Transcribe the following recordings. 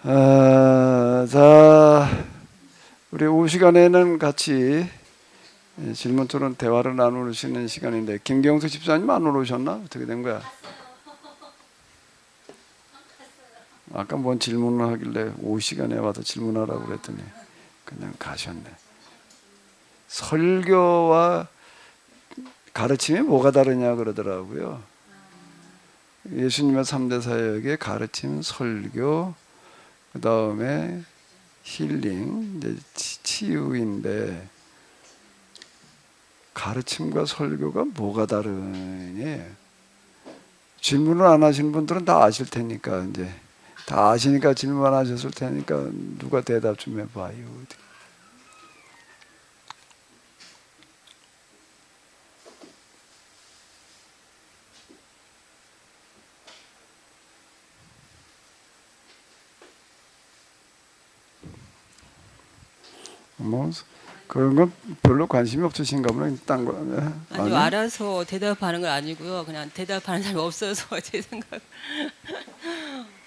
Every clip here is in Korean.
자, 우리 오후 시간에는 같이 질문 토론 대화를 나누는 시간인데 김경수 집사님 안 오셨나? 어떻게 된 거야? 아까 뭔 질문을 하길래 오후 시간에 와서 질문하라고 그랬더니 그냥 가셨네. 설교와 가르침이 뭐가 다르냐 그러더라고요. 예수님의 3대 사역의 가르침, 설교, 그 다음에 힐링, 이제 치유인데 가르침과 설교가 뭐가 다르니? 질문을 안 하신 분들은 다 아실 테니까 이제 다 아시니까 질문하셨을 테니까 누가 대답 좀 해봐요. 뭐 그런 건 별로 관심이 없으신가 보네. 딴 거. 아니요, 알아서 대답하는 건 아니고요. 그냥 대답하는 사람이 없어서 제 생각.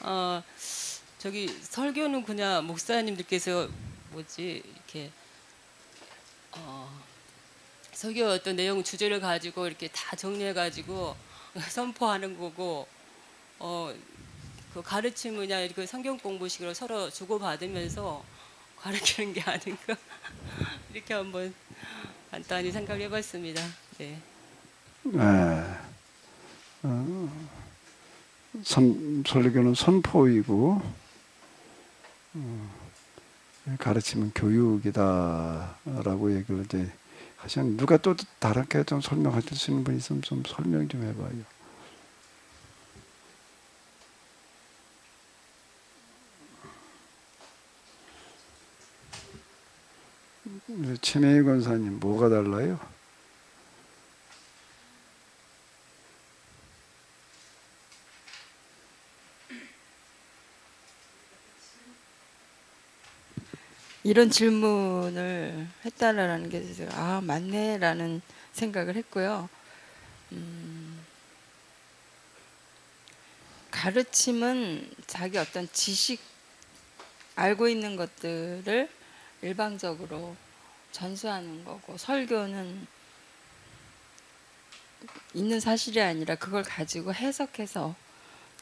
어, 저기 설교는 그냥 목사님들께서 뭐지 이렇게 설교 어떤 내용 주제를 가지고 이렇게 다 정리해 가지고 선포하는 거고, 그 가르침은 그냥 이렇게 성경 공부식으로 서로 주고 받으면서 가르치는 게 아닌가 이렇게 한번 간단히 생각해봤습니다. 네. 네. 설교는 선포이고 가르침은 교육이다라고 얘기를 이제 하시는. 누가 또 다르게 좀 설명하실 수 있는 분 있으면 좀 설명 좀 해봐요. 최명희 권사님 뭐가 달라요? 이런 질문을 했다라는 게 아 맞네라는 생각을 했고요. 가르침은 자기 어떤 지식 알고 있는 것들을 일방적으로 전수하는 거고, 설교는 있는 사실이 아니라 그걸 가지고 해석해서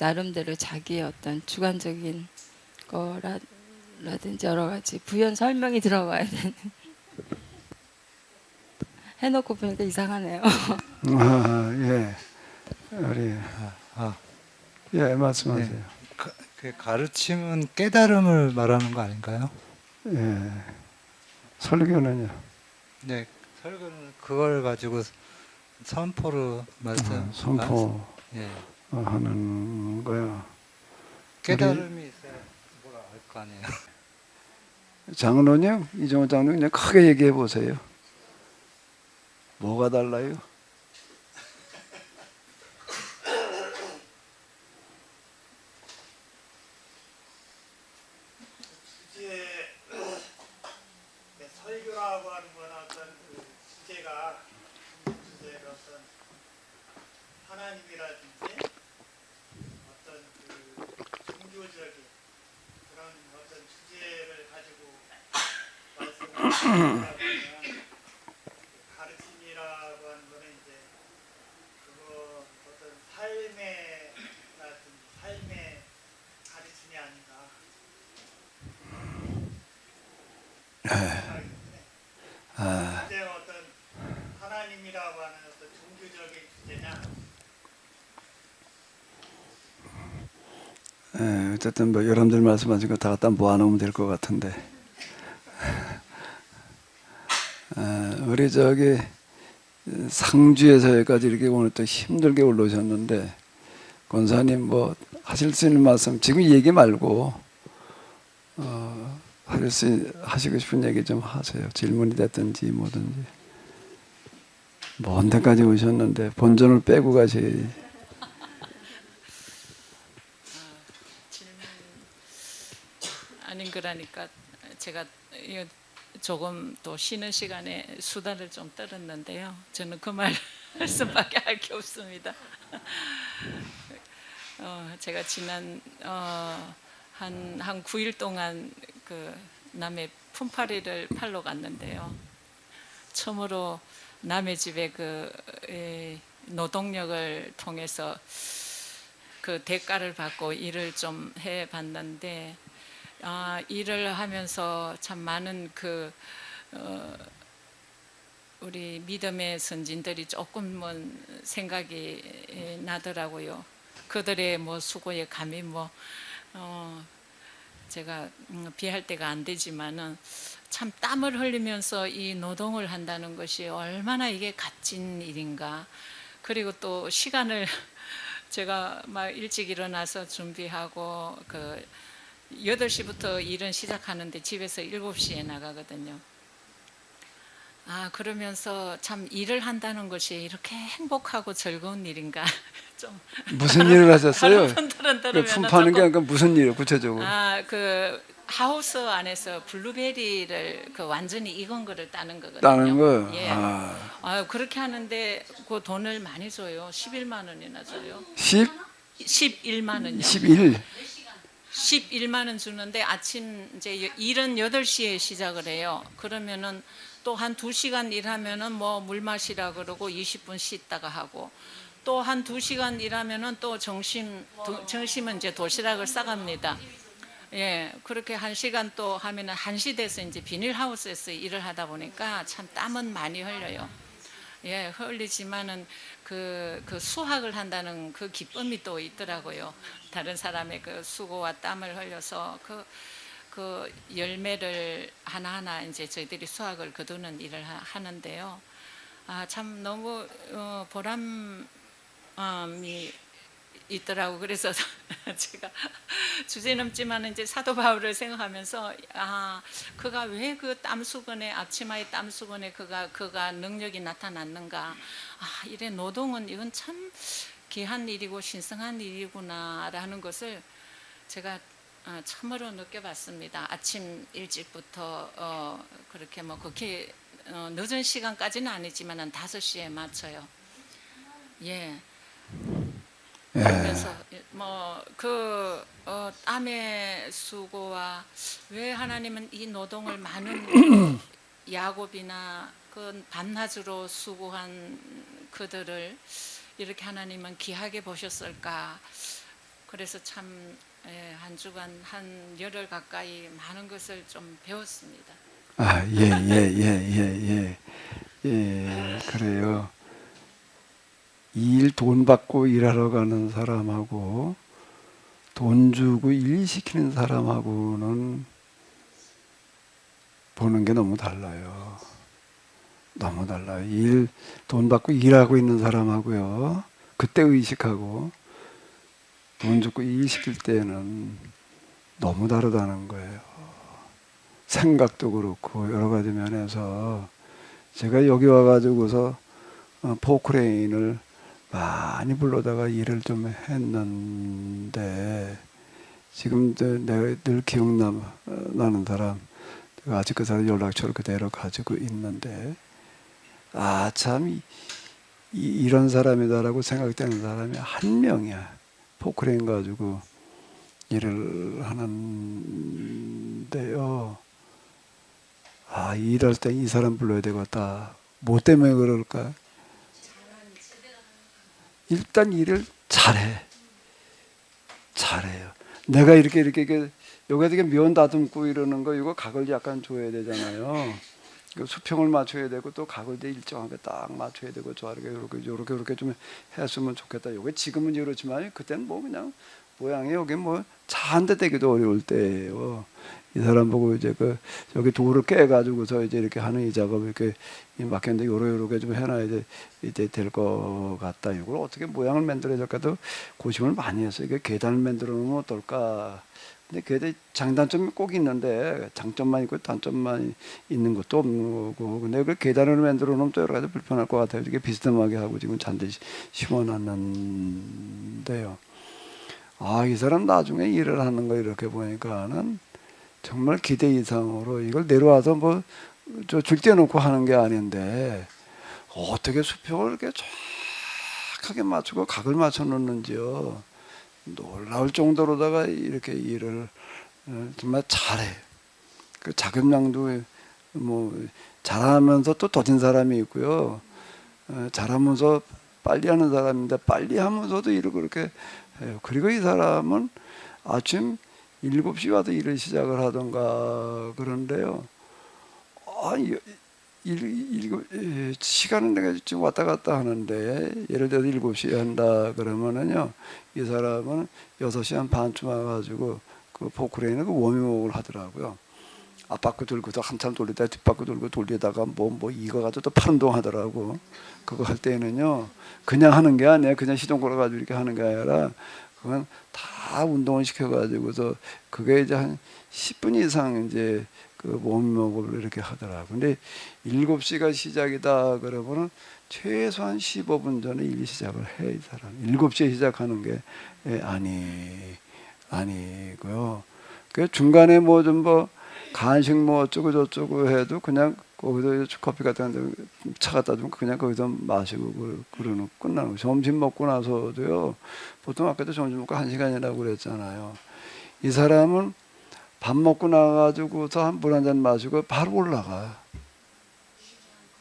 나름대로 자기의 어떤 주관적인 거라든지 여러 가지 부연 설명이 들어가야 되는. 해놓고 보니까 이상하네요. 예. 우리 예, 말씀하세요. 네. 그 가르침은 깨달음을 말하는 거 아닌가요? 예. 설교는요. 네, 설교는 그걸 가지고 선포로 선포 예. 하는 거야. 깨달음이 있어야 뭐라 할 거 아니에요. 장로님, 이종호 장로님 그냥 크게 얘기해 보세요. 뭐가 달라요? 설교라고 하는 건 어떤 그 주제가 어떤 하나님이라든지 어떤 그 종교적인 그런 어떤 주제를 가지고 말씀을 가르침이라고 하는 거는 이제 그거 어떤 삶의 가르침이 아닌가. 이제 어떤 하나님이라고 하는 어떤 종교적인 주제냐? 어쨌든 뭐 여러분들 말씀하신 거 다 갖다 모아놓으면 될 것 같은데. 우리 저기 상주에서 여기까지 이렇게 오늘 또 힘들게 올라오셨는데 권사님 뭐 하실 수 있는 말씀 지금 얘기 말고 하시고 싶은 얘기 좀 하세요. 질문이 됐든지 뭐든지. 먼 데까지 오셨는데 본전을 빼고 가셔야지. 질문 아닌 거라니까 제가 조금 또 쉬는 시간에 수다를 좀 떨었는데요. 저는 그 말씀밖에 할 게 없습니다. 제가 지난 한 9일 동안 그 남의 품팔이를 팔러 갔는데요. 처음으로 남의 집에 그 노동력을 통해서 그 대가를 받고 일을 좀 해봤는데, 일을 하면서 참 많은 우리 믿음의 선진들이 조금은 생각이 나더라고요. 그들의 뭐 수고에 감히 제가 비할 때가 안 되지만은 참 땀을 흘리면서 이 노동을 한다는 것이 얼마나 이게 값진 일인가. 그리고 또 시간을 제가 막 일찍 일어나서 준비하고 8시부터 일은 시작하는데 집에서 7시에 나가거든요. 그러면서 참 일을 한다는 것이 이렇게 행복하고 즐거운 일인가. 좀 무슨 일을 하셨어요? 다른 분들은 그 들으면 품파는 게 아니라 무슨 일 구체적으로? 그 하우스 안에서 블루베리를 완전히 익은 거를 따는 거거든요. 따는 거? 예. 그렇게 하는데 그 돈을 많이 줘요. 11만 원이나 줘요. 11만 원요. 11? 11만 원 주는데 아침 이제 일은 8시에 시작을 해요. 그러면은 또 한 2시간 일하면은 물 마시라 그러고 20분 쉬다가 하고, 또 한 2시간 일하면은 또 점심은 이제 도시락을 싸갑니다. 예, 그렇게 1시간 또 하면은 1시 돼서 이제 비닐하우스에서 일을 하다 보니까 참 땀은 많이 흘려요. 예, 흘리지만은 그 수확을 한다는 그 기쁨이 또 있더라고요. 다른 사람의 그 수고와 땀을 흘려서 그 열매를 하나하나 이제 저희들이 수확을 거두는 일을 하는데요. 참 너무 보람이 있더라고. 그래서 제가 주제넘지만 이제 사도 바울을 생각하면서 그가 왜 그 땀수건에 앞치마의 땀수건에 그가 능력이 나타났는가. 이래 노동은 이건 참 귀한 일이고 신성한 일이구나라는 것을 제가 참으로 느껴봤습니다. 아침 일찍부터 그렇게 그렇게 늦은 시간까지는 아니지만 한 5시에 맞춰요. 예. 그래서 땀의 수고와 왜 하나님은 이 노동을 많은 야곱이나 그 밤낮으로 수고한 그들을 이렇게 하나님은 귀하게 보셨을까. 그래서 참 한 주간 한 열흘 가까이 많은 것을 좀 배웠습니다. 예, 그래요. 돈 받고 일하러 가는 사람하고 돈 주고 일 시키는 사람하고는 보는 게 너무 달라요. 너무 달라요. 돈 받고 일하고 있는 사람하고요. 그때 의식하고 돈 주고 일 시킬 때는 너무 다르다는 거예요. 생각도 그렇고 여러 가지 면에서 제가 여기 와가지고서 포크레인을 많이 불러다가 일을 좀 했는데 지금 내가 늘 기억나는 사람, 내가 아직 그 사람 연락처를 그대로 가지고 있는데 참 이런 사람이다라고 생각되는 사람이 한 명이야. 포크레인 가지고 일을 하는데요. 일할 때 이 사람 불러야 되겠다. 뭐 때문에 그럴까? 일단 일을 잘해요. 내가 이렇게 여기다 면 다듬고 이러는 거 이거 각을 약간 줘야 되잖아요. 수평을 맞춰야 되고 또 각을 일정하게 딱 맞춰야 되고 이렇게 좀 했으면 좋겠다. 요게 지금은 이렇지만 그때는 그냥 모양이 여기 차 한 대 대기도 어려울 때예요. 이 사람 보고 이제 여기 돌을 깨가지고서 이제 이렇게 하는 이 작업 이렇게 막혔는데 요렇게 좀 해놔야 이제 될 것 같다. 이걸 어떻게 모양을 만들어야 될까도 고심을 많이 했어요. 이게 계단을 만들어 놓으면 어떨까. 근데 그게 장단점이 꼭 있는데 장점만 있고 단점만 있는 것도 없는 거고. 근데 그 계단을 만들어 놓으면 또 여러 가지 불편할 것 같아요. 이렇게 비스듬하게 하고 지금 잔디 심어놨는데요. 이 사람 나중에 일을 하는 거 이렇게 보니까는 정말 기대 이상으로 이걸 내려와서 줄대 놓고 하는 게 아닌데 어떻게 수평을 이렇게 정확하게 맞추고 각을 맞춰 놓는지요. 놀라울 정도로다가 이렇게 일을 정말 잘해. 그 자격량도 뭐 잘하면서 또 더딘 사람이 있고요. 잘하면서 빨리 하는 사람인데 빨리 하면서도 일을 그렇게 해요. 그리고 이 사람은 아침 7시 와도 일을 시작을 하던가 그런데요. 시간은 내가 지금 왔다 갔다 하는데 예를 들어서 7시에 한다 그러면은요, 이 사람은 6시 한 반쯤 와가지고 그 포크레인을 그 워밍업을 하더라고요. 앞바퀴 돌고서 한참 돌리다가 뒷바퀴 돌고 돌리다가 뭐 이거 가지고 또 팔 운동 하더라고. 그거 할 때는요, 그냥 하는 게 아니에요. 그냥 시동 걸어가지고 이렇게 하는 게 아니라 그건 다 운동을 시켜가지고서 그게 이제 한 10분 이상 이제 그 워밍업을 이렇게 하더라고. 근데 7시가 시작이다 그러면은 최소한 15분 전에 일 시작을 해, 이 사람. 7시에 시작하는 게 아니고요. 그 중간에 뭐 좀 간식 뭐 어쩌고 저쩌고 해도 그냥 거기서 커피 같은 데 차 갖다 주면 그냥 거기서 마시고 그러는 끝나는 거예요. 점심 먹고 나서도요. 보통 아까도 점심 먹고 1시간이라고 그랬잖아요. 이 사람은 밥 먹고 나가지고서 물 한 잔 마시고 바로 올라가.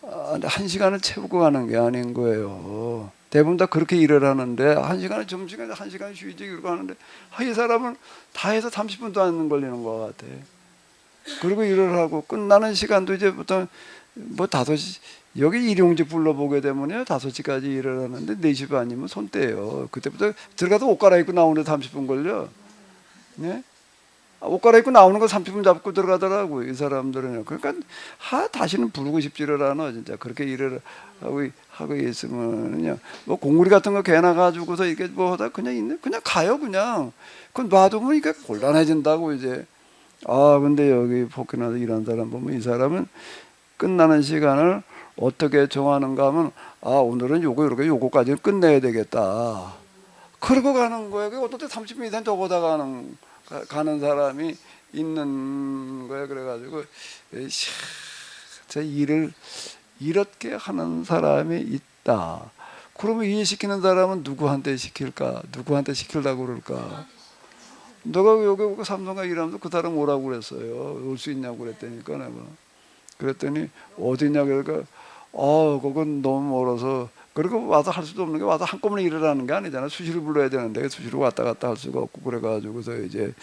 1시간을 채우고 가는 게 아닌 거예요. 대부분 다 그렇게 일을 하는데 1시간에 점심시간에 1시간 쉬지 이러고 하는데 이 사람은 다 해서 30분도 안 걸리는 것 같아. 그리고 일을 하고 끝나는 시간도 이제 보통 뭐 5시, 여기 일용직 불러보게 되면요 5시까지 일을 하는데 4시 반이면 손 떼요. 그때부터 들어가서 옷 갈아입고 나오는데 30분 걸려. 네? 옷 갈아입고 나오는 거 30분 잡고 들어가더라고요, 이 사람들은. 그러니까 다시는 부르고 싶지를 않아, 진짜. 그렇게 일을 하고 있으면요. 뭐 공구리 같은 거 개나 가지고서 이게 뭐 하다 그냥 가요, 그냥. 그건 놔두면 이게 곤란해진다고 이제. 근데 여기 포켓나서 일하는 사람 보면 이 사람은 끝나는 시간을 어떻게 정하는가 하면 오늘은 요거까지는 끝내야 되겠다. 그러고 가는 거예요. 어떨 때 30분 이상 더 가는 사람이 있는 거예요. 그래가지고 제 일을 이렇게 하는 사람이 있다. 그러면 이해시키는 사람은 누구한테 시킬까? 누구한테 시키려고 그럴까? 너가 여기 삼성가 일하면서 그 사람 오라고 그랬어요. 올 수 있냐고 그랬다니까 내가. 그랬더니 어디냐 그러니까 그건 너무 멀어서. 그리고 와서 할 수도 없는 게 와서 한꺼번에 일을 하는 게 아니잖아. 수시로 불러야 되는데 수시로 왔다 갔다 할 수가 없고 그래가지고서 이제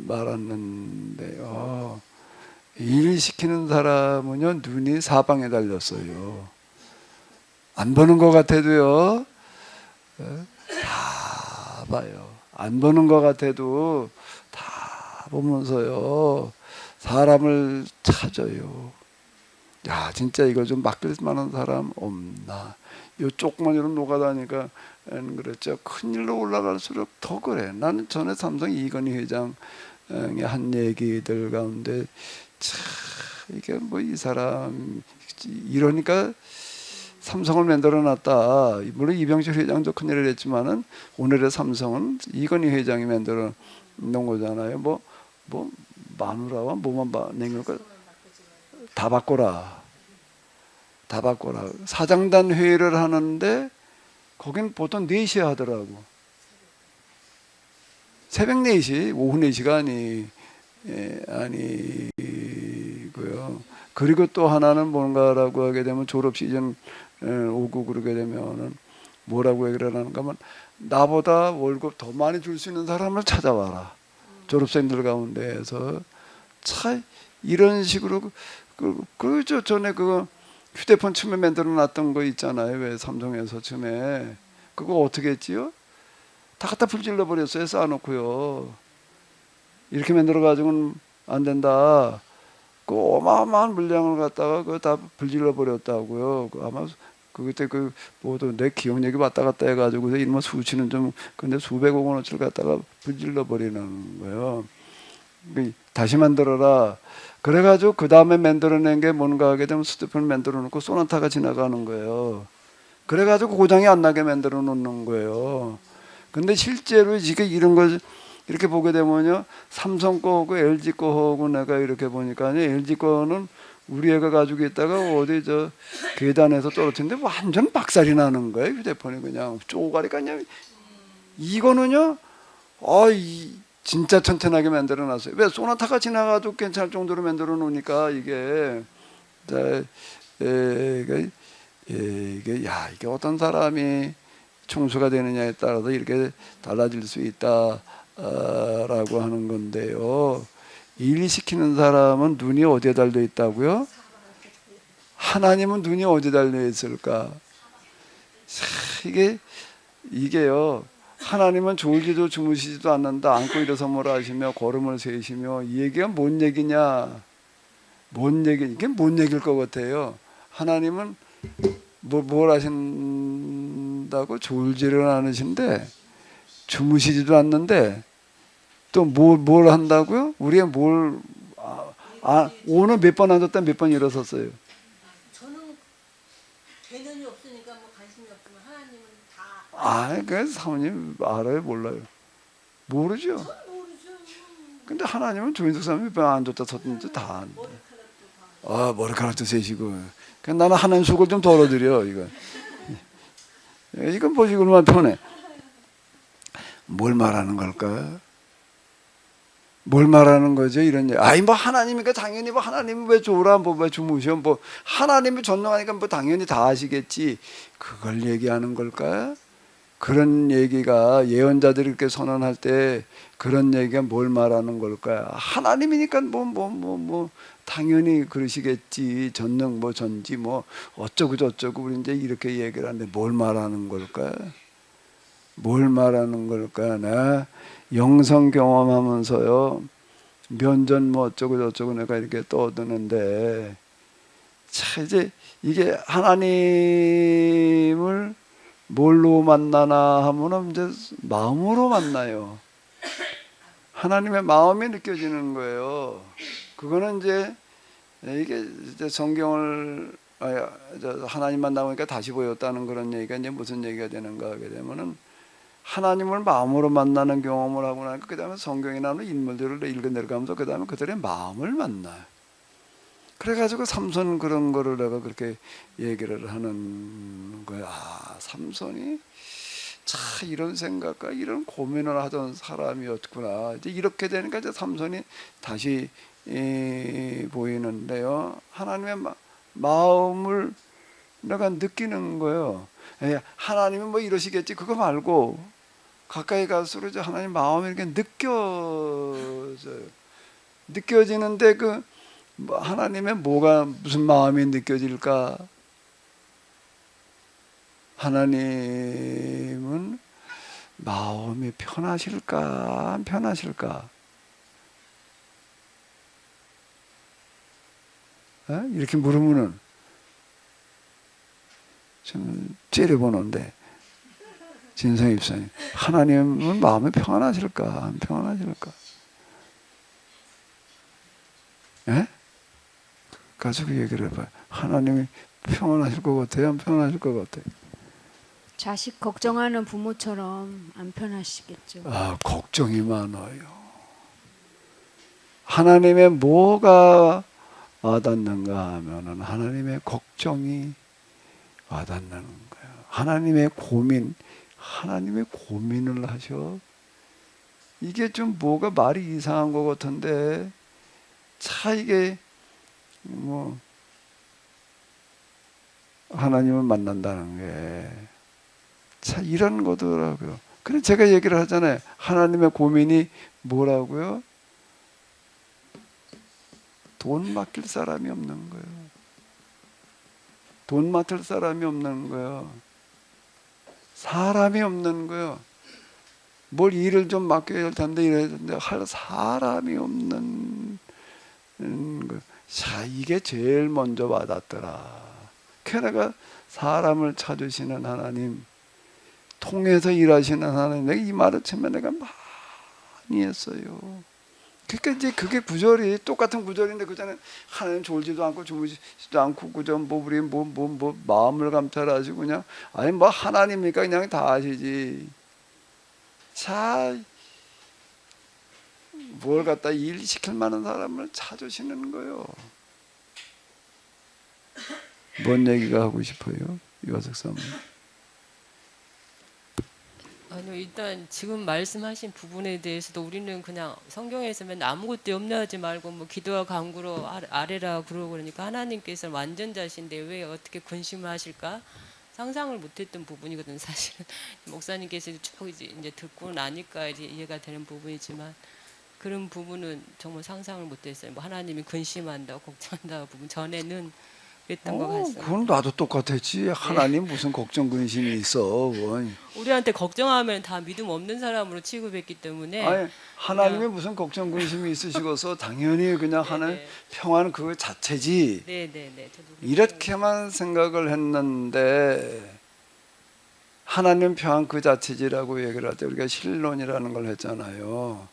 말았는데요. 일 시키는 사람은요 눈이 사방에 달렸어요. 안 보는 것 같아도요 다 봐요. 안 보는 것 같아도 다 보면서요 사람을 찾아요. 야 진짜 이거 좀 맡길 만한 사람 없나. 요 조그만 이런 노가다니까 그랬죠. 큰 일로 올라갈수록 더 그래. 나는 전에 삼성 이건희 회장의 한 얘기들 가운데 참 이게 뭐 이 사람 이러니까 삼성을 만들어놨다. 물론 이병철 회장도 큰일을 했지만은 오늘의 삼성은 이건희 회장이 만들어 놓은 거잖아요. 뭐 마누라와 뭐만 냉겨가 다 바꿔라. 사장단 회의를 하는데 거긴 보통 4시에 하더라고. 새벽 4시, 오후 4시가 아니고요. 그리고 또 하나는 뭔가라고 하게 되면 졸업 시즌 오고 그러게 되면은 뭐라고 얘기를 하는가 하면 나보다 월급 더 많이 줄 수 있는 사람을 찾아와라. 졸업생들 가운데에서 차 이런 식으로 그저 전에 그 휴대폰 처음에 만들어 놨던 거 있잖아요. 왜 삼성에서 처음에 그거 어떻게 했지요? 다 갖다 불질러 버렸어요. 쌓아놓고요. 이렇게 만들어 가지고는 안 된다. 그 어마어마한 물량을 갖다가 그거 다 불질러 버렸다고요. 아마 그때 뭐도 내 기억력이 왔다 갔다 해가지고 이놈의 수치는 좀 근데 수백억 원어치를 갖다가 불질러 버리는 거예요. 다시 만들어라. 그래가지고 그 다음에 만들어낸 게 뭔가 하게 되면 스티븐을 만들어 놓고 소나타가 지나가는 거예요. 그래가지고 고장이 안 나게 만들어 놓는 거예요. 근데 실제로 이게 이런 걸 이렇게 보게 되면요, 삼성 거하고 LG 거하고 내가 이렇게 보니까 LG 거는 우리 애가 가지고 있다가 어디 저 계단에서 떨어뜨렸는데 완전 박살이 나는 거예요. 휴대폰이 그냥 쪼가리가 그냥. 이거는요, 진짜 튼튼하게 만들어 놨어요. 왜 소나타가 지나가도 괜찮을 정도로 만들어 놓으니까 이게 이게 어떤 사람이 총수가 되느냐에 따라서 이렇게 달라질 수 있다라고 하는 건데요. 일 시키는 사람은 눈이 어디에 달려 있다고요? 하나님은 눈이 어디에 달려 있을까? 이게요. 하나님은 졸지도 주무시지도 않는다. 안고 일어서 뭐라 하시며 걸음을 세시며, 이 얘기가 뭔 얘기냐? 이게 뭔 얘기일 것 같아요. 하나님은 뭘 하신다고? 졸지를 않으신데 주무시지도 않는데 또 뭘 한다고요? 우리가 오늘 몇 번 앉았다 몇 번 일어섰어요. 저는 개념이 없으니까 뭐 관심이 없지만 하나님은 다. 그 사모님 알아요, 몰라요? 모르죠. 모르죠. 근데 하나님은 조인석 사람이 몇 번 앉았다 섰는지 다 안다. 머리카락도 세시고. 나는 하나님 속을 좀 덜어드려 이거. 이건 보시고 얼마나 편해. 뭘 말하는 걸까? 뭘 말하는 거죠? 이런 얘기. 뭐 하나님이니까 당연히 뭐 하나님이 왜 졸아? 왜 주무셔? 뭐 하나님이 전능하니까 뭐 당연히 다 아시겠지. 그걸 얘기하는 걸까? 그런 얘기가 예언자들이 이렇게 선언할 때 그런 얘기가 뭘 말하는 걸까? 하나님이니까 뭐 당연히 그러시겠지. 전능 뭐 전지 뭐 어쩌고 저쩌고 우리 이제 이렇게 얘기를 하는데 뭘 말하는 걸까? 뭘 말하는 걸까? 나 영성 경험하면서요. 면전 뭐 어쩌고 저쩌고 내가 이렇게 떠드는데 자 이제 이게 하나님을 뭘로 만나나 하면은 이제 마음으로 만나요. 하나님의 마음이 느껴지는 거예요. 그거는 이제 이게 이제 성경을 하나님만 나오니까 다시 보였다는 그런 얘기가 이제 무슨 얘기가 되는가 하게 되면은 하나님을 마음으로 만나는 경험을 하고 나니까 그 다음에 성경에 나오는 인물들을 읽어 내려가면서 그 다음에 그들의 마음을 만나요. 그래가지고 삼손 그런 거를 내가 그렇게 얘기를 하는 거야. 삼손이 참 이런 생각과 이런 고민을 하던 사람이었구나. 이제 이렇게 되니까 이제 삼손이 다시 보이는데요. 하나님의 마음을 내가 느끼는 거예요. 하나님은 뭐 이러시겠지 그거 말고 가까이 갈수록 이제 하나님 마음이 이렇게 느껴져요. 느껴지는데 하나님의 무슨 마음이 느껴질까? 하나님은 마음이 편하실까? 안 편하실까? 이렇게 물으면은 좀 째려보는데 진성 입사님 하나님은 마음이 평안하실까? 안 평안하실까? 가지고 얘기를 해봐요. 하나님이 평안하실 것 같아요? 안 평안하실 것 같아요? 자식 걱정하는 부모처럼 안 편하시겠죠. 걱정이 많아요. 하나님의 뭐가 와닿는가 하면은 하나님의 걱정이 와닿는 거예요. 하나님의 고민을 하셔. 이게 좀 뭐가 말이 이상한 것 같은데 이게 하나님을 만난다는 게 이런 거더라고요. 그래서 제가 얘기를 하잖아요. 하나님의 고민이 뭐라고요? 돈 맡길 사람이 없는 거예요. 돈 맡을 사람이 없는 거예요. 사람이 없는 거예요. 뭘 일을 좀 맡겨야 할 텐데 이래야 되는데 할 사람이 없는 거예요. 이게 제일 먼저 와닿더라. 내가 사람을 찾으시는 하나님, 통해서 일하시는 하나님, 내가 이 말을 처음에 내가 많이 했어요. 그러니까 이제 그게 구절이 똑같은 구절인데 그 전에 하나님 졸지도 않고 주무시지도 않고 그저 우리 마음을 감찰하시고 그냥 하나님이니까 그냥 다 아시지. 뭘 갖다 일 시킬 만한 사람을 찾으시는 거예요. 뭔 얘기가 하고 싶어요, 유화석 사모님? 아니요, 일단 지금 말씀하신 부분에 대해서도 우리는 그냥 성경에서 맨날 아무것도 염려하지 말고 뭐 기도와 간구로 아뢰라 그러고 그러니까 하나님께서 완전자신데 왜 어떻게 근심을 하실까 상상을 못했던 부분이거든요. 사실은 목사님께서 쭉 이제 듣고 나니까 이제 이해가 되는 부분이지만 그런 부분은 정말 상상을 못했어요. 뭐 하나님이 근심한다, 걱정한다 부분 전에는 그랬던 것 같습니다. 그건 나도 똑같았지. 하나님 무슨 걱정 근심이 있어. 그건. 우리한테 걱정하면 다 믿음 없는 사람으로 취급했기 때문에 아니 하나님이 무슨 걱정 근심이 있으시고서 당연히 그냥 하는 네네. 평안 그 자체지. 네네네. 저도 그렇게 이렇게만 생각을 했는데 하나님 평안 그 자체지라고 얘기를 할 때 우리가 신론이라는 걸 했잖아요.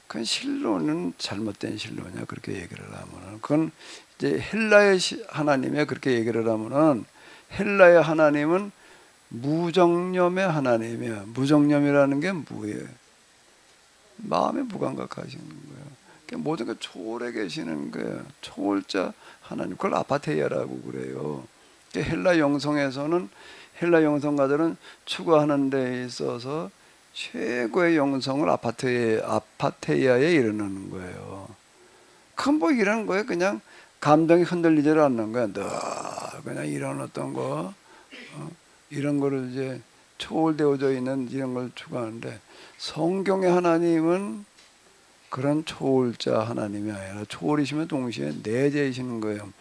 그 신론은 잘못된 신론이야. 그렇게 얘기를 하면은 그건 이제 헬라의 하나님에 그렇게 얘기를 하면은 헬라의 하나님은 무정념의 하나님이야. 무정념이라는 게 뭐예요? 마음에 무감각하시는 거예요. 그러니까 모든 게 초월해 계시는 거예요. 초월자 하나님. 그걸 아파테이아라고 그래요. 그러니까 헬라 영성에서는 헬라 영성가들은 추구하는 데 있어서 최고의 영성을 아파테이아에 이르는 거예요. 큰 뭐 이런 거에 그냥 감정이 흔들리지 않는 거야. 늘 그냥 이런 어떤 거 이런 거를 이제 초월되어져 있는 이런 걸 추구하는데 성경의 하나님은 그런 초월자 하나님이 아니라 초월이시면 동시에 내재이시는 거예요.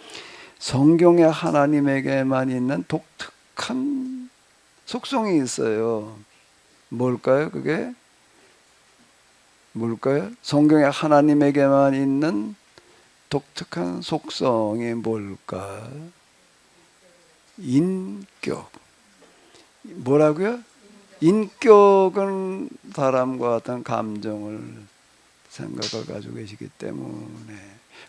성경의 하나님에게만 있는 독특한 속성이 있어요. 뭘까요? 그게 뭘까요? 성경의 하나님에게만 있는 독특한 속성이 뭘까? 인격. 뭐라고요? 인격은 사람과 어떤 감정을 생각을 가지고 계시기 때문에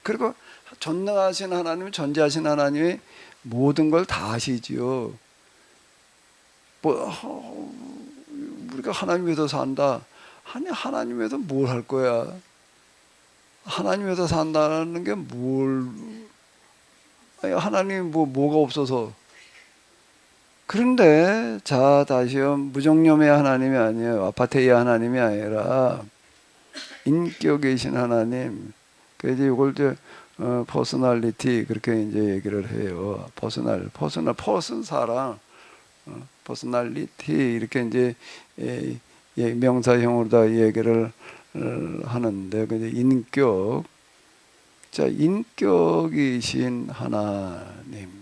그리고 전능하신 하나님, 전지하신 하나님이 모든 걸 다 아시지요. 우리가 하나님 위해서 산다. 아니 하나님 위해서 뭘 할 거야? 하나님 위해서 산다는 게 하나님 뭐가 없어서. 그런데 자 다시요 무정념의 하나님이 아니에요. 아파테이아 하나님이 아니라 인격이신 하나님. 그래서 이걸 이제 퍼스널리티 그렇게 이제 얘기를 해요. 퍼슨 사랑, 퍼스널리티 이렇게 이제 명사형으로 다 얘기를 하는데 그 인격. 자 인격이신 하나님.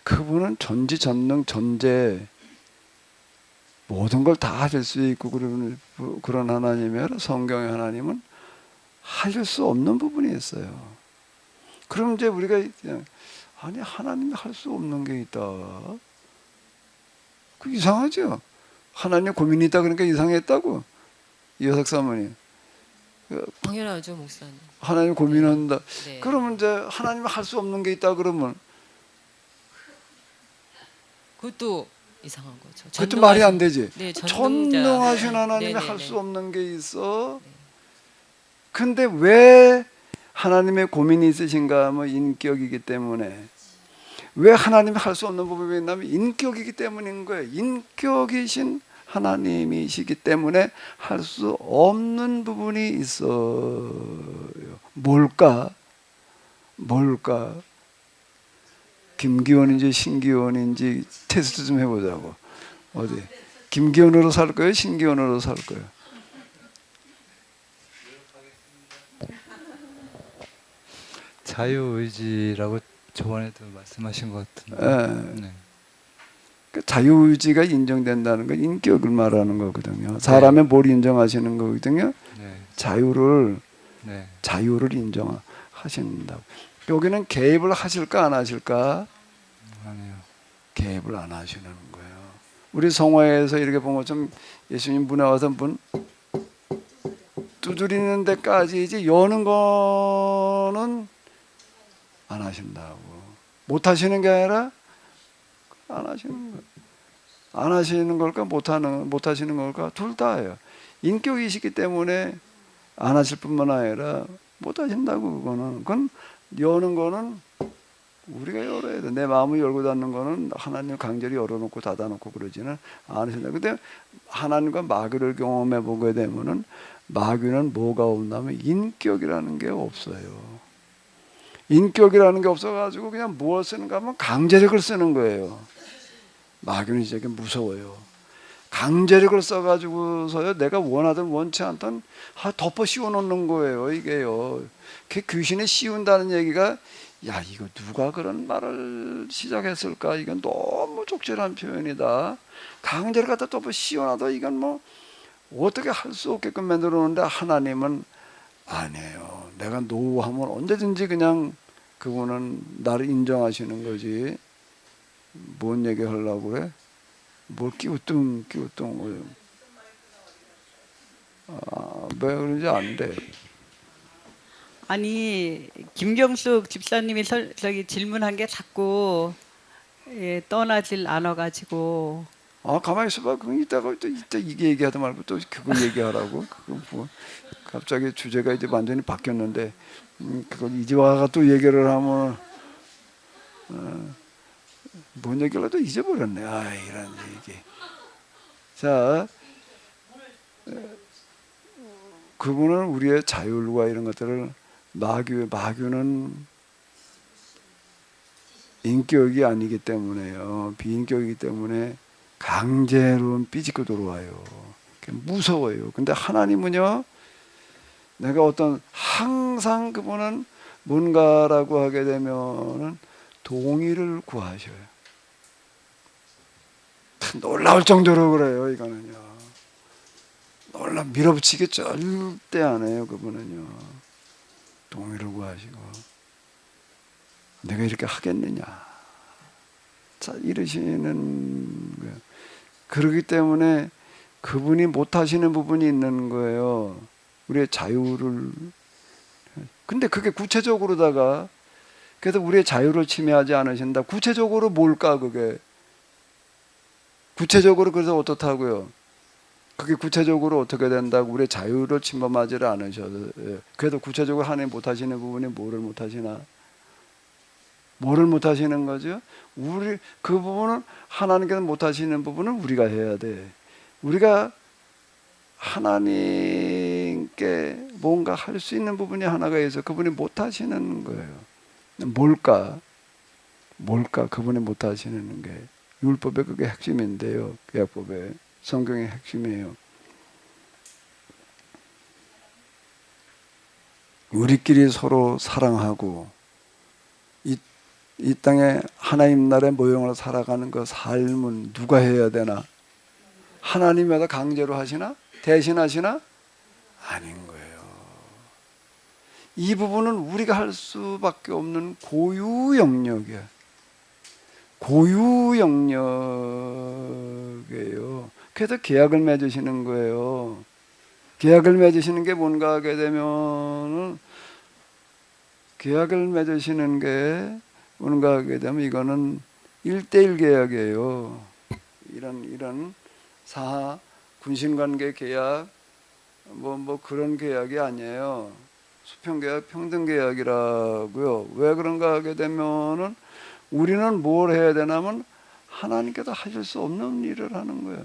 그분은 전지전능 전제 모든 걸 다 하실 수 있고 그런 하나님이라 성경의 하나님은 하실 수 없는 부분이 있어요. 그럼 이제 우리가 그냥 아니 하나님이 할 수 없는 게 있다. 그 이상하죠. 하나님 고민이 있다 그러니까 이상했다고. 이여석 사모님. 당연하죠, 목사님. 하나님 고민한다. 네. 그러면 이제 하나님이 할 수 없는 게 있다 그러면 그것도 이상한 거죠. 그것도 말이 안 되지. 네, 전능하신 하나님이 네네네. 할 수 없는 게 있어. 근데 왜 하나님의 고민이 있으신가 하면 인격이기 때문에. 왜 하나님이 할 수 없는 부분이 있냐면 인격이기 때문인 거예요. 인격이신 하나님이시기 때문에 할 수 없는 부분이 있어요. 뭘까? 김기원인지 신기원인지 테스트 좀 해보자고. 어디? 김기원으로 살 거예요? 신기원으로 살 거예요? 자유의지라고 저번에도 말씀하신 것 같은데. 예. 네. 그 자유의지가 인정된다는 건 인격을 말하는 거거든요. 사람의 뭘 인정하시는 거거든요. 네. 자유를 네. 인정하신다고. 여기는 개입을 하실까 안 하실까? 아니요. 개입을 안 하시는 거예요. 우리 성화에서 이렇게 보면 좀 예수님 문에 와서 문 두드리는 데까지 이제 여는 거는 안 하신다고. 못 하시는 게 아니라 안 하시는 거예요. 안 하시는 걸까 못 하시는 걸까 둘 다예요. 인격이시기 때문에 안 하실 뿐만 아니라 못 하신다고. 그건 여는 거는 우리가 열어야 돼. 내 마음을 열고 닫는 거는 하나님 강제로 열어놓고 닫아놓고 그러지는 않으신다. 근데 하나님과 마귀를 경험해 보게 되면은 마귀는 뭐가 없냐면 인격이라는 게 없어요. 인격이라는 게 없어가지고 그냥 무엇을 쓰는가 하면 강제력을 쓰는 거예요. 마귀는 이제 무서워요. 강제력을 써가지고서요, 내가 원하든 원치 않든 덮어 씌워놓는 거예요, 이게요. 그 귀신에 씌운다는 얘기가, 야, 이거 누가 그런 말을 시작했을까? 이건 너무 적절한 표현이다. 강제를 갖다 덮어 씌워놔도 이건 뭐 어떻게 할 수 없게끔 만들어 놓는데, 하나님은 아니에요. 내가 노하면 언제든지 그냥 그분은 나를 인정하시는 거지. 뭔 얘기 하려고 그래? 뭘 끼우뚱 왜 그런지 안 돼. 아니 김경숙 집사님이 저기 질문한 게 자꾸 떠나질 않아가지고 가만히 있어봐. 그럼 이따가 또 이따 이게 얘기하다 말고 또 그거 얘기하라고. 그거 뭐 갑자기 주제가 이제 완전히 바뀌었는데 그걸 이제 와가 또 얘기를 하면 뭔 얘기를 해도 잊어버렸네. 이런 얘기. 자, 그분은 우리의 자율과 이런 것들을 마귀는 인격이 아니기 때문에요. 비인격이기 때문에 강제로 삐짓고 들어와요. 무서워요. 근데 하나님은요, 내가 항상 그분은 뭔가라고 하게 되면은 동의를 구하셔요. 놀라울 정도로 그래요, 이거는요. 밀어붙이기 절대 안 해요, 그분은요. 동의를 구하시고. 내가 이렇게 하겠느냐. 자, 이러시는 거예요. 그렇기 때문에 그분이 못하시는 부분이 있는 거예요. 우리의 자유를. 근데 그게 구체적으로다가, 그래서 우리의 자유를 침해하지 않으신다. 구체적으로 뭘까, 그게? 구체적으로 그래서 어떻다고요? 그게 구체적으로 어떻게 된다고? 우리의 자유를 침범하지를 않으셔도. 그래도 구체적으로 하나님 못하시는 부분이 뭐를 못하시나? 뭐를 못하시는 거죠? 그 부분은 하나님께서 못하시는 부분은 우리가 해야 돼. 우리가 하나님께 뭔가 할 수 있는 부분이 하나가 있어. 그분이 못하시는 거예요. 뭘까? 그분이 못하시는 게. 율법의 그게 핵심인데요. 구약법의 성경의 핵심이에요. 우리끼리 서로 사랑하고 이 땅에 하나님 나라의 모형으로 살아가는 그 삶은 누가 해야 되나? 하나님마다 강제로 하시나? 대신하시나? 아닌 거예요. 이 부분은 우리가 할 수밖에 없는 고유 영역이에요. 고유 영역이에요. 그래서 계약을 맺으시는 거예요. 계약을 맺으시는 게 뭔가 하게 되면은, 계약을 맺으시는 게 뭔가 하게 되면 이거는 1:1 계약이에요. 이런 군신관계 계약, 뭐 그런 계약이 아니에요. 수평계약, 평등계약이라고요. 왜 그런가 하게 되면은 우리는 뭘 해야 되냐면 하나님께서 하실 수 없는 일을 하는 거예요.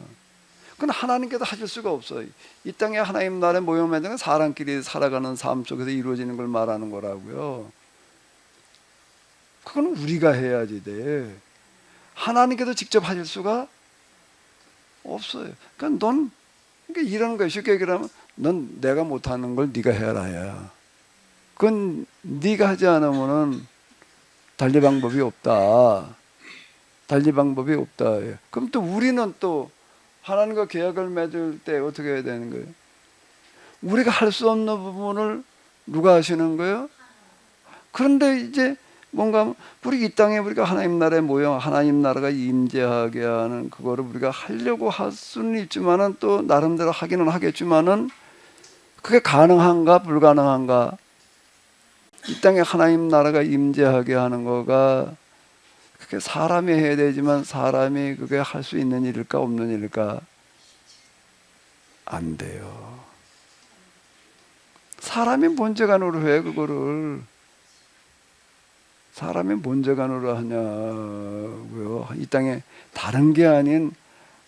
그건 하나님께서 하실 수가 없어요. 이 땅에 하나님 나라의 모형 만드는 건 사람끼리 살아가는 삶 속에서 이루어지는 걸 말하는 거라고요. 그건 우리가 해야지 돼. 하나님께서 직접 하실 수가 없어요. 그러니까 그러니까 이런 거예요. 쉽게 얘기하면 넌 내가 못하는 걸 네가 해라야. 그건 네가 하지 않으면은 달리 방법이 없다. 그럼 또 우리는 또 하나님과 계약을 맺을 때 어떻게 해야 되는 거예요? 우리가 할 수 없는 부분을 누가 하시는 거예요? 그런데 이제 뭔가 우리 이 땅에 우리가 하나님 나라의 모형, 하나님 나라가 임재하게 하는 그거를 우리가 하려고 할 수는 있지만은 또 나름대로 하기는 하겠지만은 그게 가능한가 불가능한가? 이 땅에 하나님 나라가 임재하게 하는 거가 그게 사람이 해야 되지만 사람이 그게 할 수 있는 일일까 없는 일일까? 안 돼요. 사람이 뭔 재간으로 해 그거를. 사람이 뭔 재간으로 하냐고요. 이 땅에 다른 게 아닌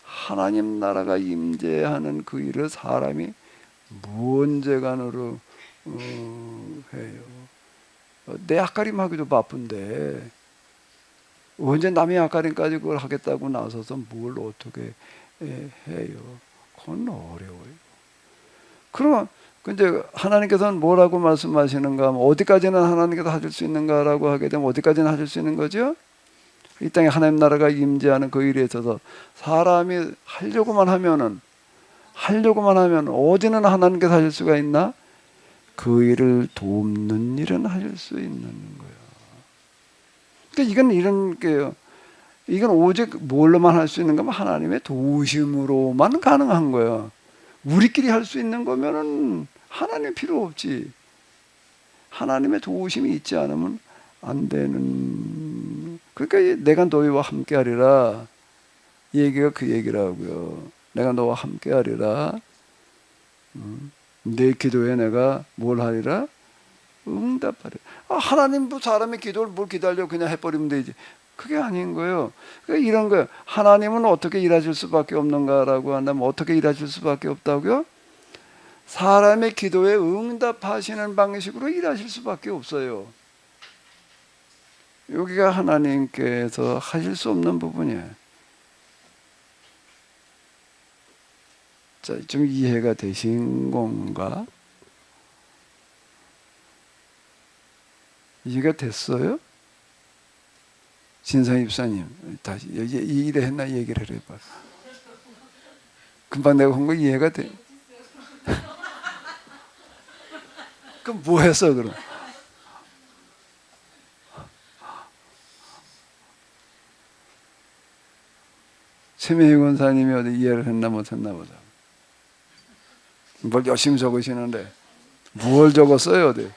하나님 나라가 임재하는 그 일을 사람이 무언 재간으로 해요. 내 앞가림하기도 바쁜데 언제 남의 앞가림까지 그걸 하겠다고 나서서 뭘 어떻게 해요. 그건 어려워요. 그러면 근데 하나님께서는 뭐라고 말씀하시는가 하면 어디까지는 하나님께서 하실 수 있는가라고 하게 되면 어디까지는 하실 수 있는 거죠? 이 땅에 하나님 나라가 임재하는 그 일에 있어서 사람이 하려고만 하면 어디는 하나님께서 하실 수가 있나? 그 일을 돕는 일은 하실 수 있는 거예요. 그러니까 이건 이런 게요. 이건 오직 뭘로만 할 수 있는가 하면 하나님의 도우심으로만 가능한 거예요. 우리끼리 할 수 있는 거면은 하나님 필요 없지. 하나님의 도우심이 있지 않으면 안 되는. 그러니까 내가 너희와 함께하리라. 이 얘기가 그 얘기라고요. 내가 너와 함께하리라. 내 기도에 내가 뭘 하리라? 응답하리라. 하나님도 사람의 기도를 뭘 기다려 그냥 해버리면 되지. 그게 아닌 거예요. 그러니까 이런 거예요. 하나님은 어떻게 일하실 수밖에 없는가라고 한다면 어떻게 일하실 수밖에 없다고요? 사람의 기도에 응답하시는 방식으로 일하실 수밖에 없어요. 여기가 하나님께서 하실 수 없는 부분이에요. 자, 좀 이해가 되신 건가? 이해가 됐어요? 진상 입사님, 다시 이래 했나 얘기를 해봐. 금방 내가 한 거 이해가 돼? 그럼 뭐 했어 그럼? 최명희 권사님이 어디 이해를 했나 못했나 보자. 뭘 열심히 적으시는데 뭘 적었어요 어디?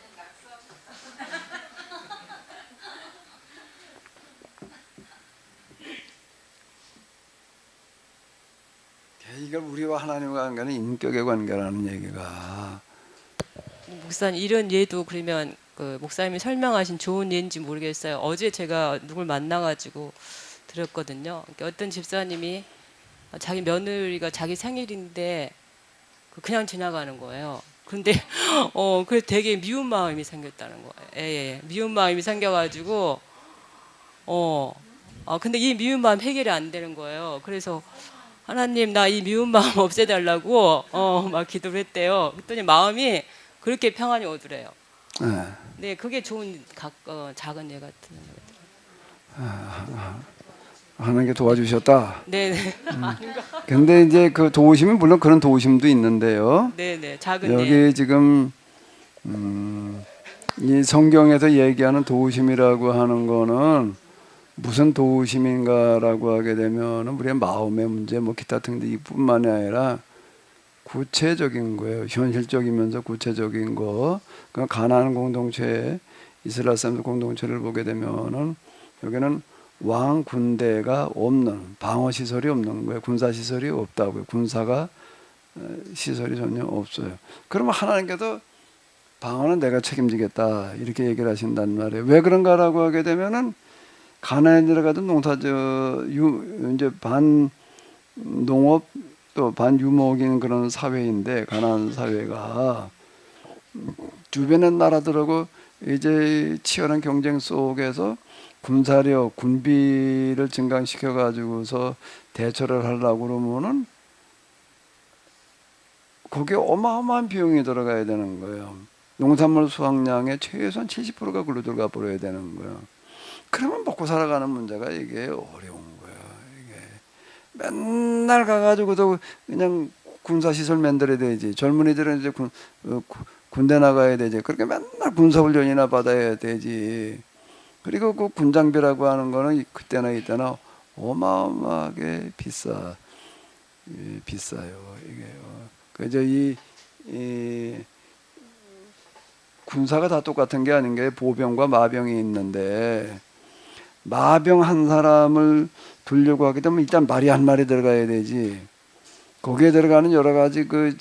이걸 우리와 하나님과 관계는 인격의 관계라는 얘기가. 목사님 이런 예도 그러면 그 목사님이 설명하신 좋은 예인지 모르겠어요. 어제 제가 누굴 만나가지고 들었거든요. 그러니까 어떤 집사님이 자기 며느리가 자기 생일인데 그냥 지나가는 거예요. 그런데 그래서 되게 미운 마음이 생겼다는 거예요. 예. 미운 마음이 생겨가지고 근데 이 미운 마음 해결이 안 되는 거예요. 그래서 하나님 나 이 미운 마음 없애달라고 막 기도를 했대요. 그랬더니 마음이 그렇게 평안이 오더래요. 네, 그게 좋은 작은 예 같은. 하나님께 도와주셨다. 네네. 근데 이제 그 도우심은 물론 그런 도우심도 있는데요. 네네. 작은 여기 예. 지금 이 성경에서 얘기하는 도우심이라고 하는 거는 무슨 도우심인가라고 하게 되면은 우리의 마음의 문제, 뭐 기타 등등 이뿐만이 아니라 구체적인 거예요. 현실적이면서 구체적인 거. 그 가나안 공동체, 이스라엘 사람들 공동체를 보게 되면은 여기는 왕 군대가 없는, 방어 시설이 없는 거예요. 군사 시설이 없다고요. 군사가 시설이 전혀 없어요. 그러면 하나님께서 방어는 내가 책임지겠다 이렇게 얘기를 하신단 말이에요. 왜 그런가라고 하게 되면은 가나안에 들어가던 이제 반농업 또 반유목인 그런 사회인데 가나안 사회가 주변의 나라들하고 이제 치열한 경쟁 속에서 군사력, 군비를 증강시켜 가지고서 대처를 하려고 그러면은 거기에 어마어마한 비용이 들어가야 되는 거예요. 농산물 수확량의 최소한 70%가 글로 들어가 버려야 되는 거예요. 그러면 먹고 살아가는 문제가 이게 어려운 거예요. 이게 맨날 가가지고도 그냥 군사시설 만들어야 되지. 젊은이들은 이제 군대 나가야 되지. 그렇게 맨날 군사훈련이나 받아야 되지. 그리고 그 군장비라고 하는 거는 그때나 이때나 어마어마하게 비싸요. 이게 그저 이 군사가 다 똑같은 게 아닌 게 보병과 마병이 있는데 마병 한 사람을 두려고 하게 되면 일단 말이 한 마리 들어가야 되지. 거기에 들어가는 여러 가지 그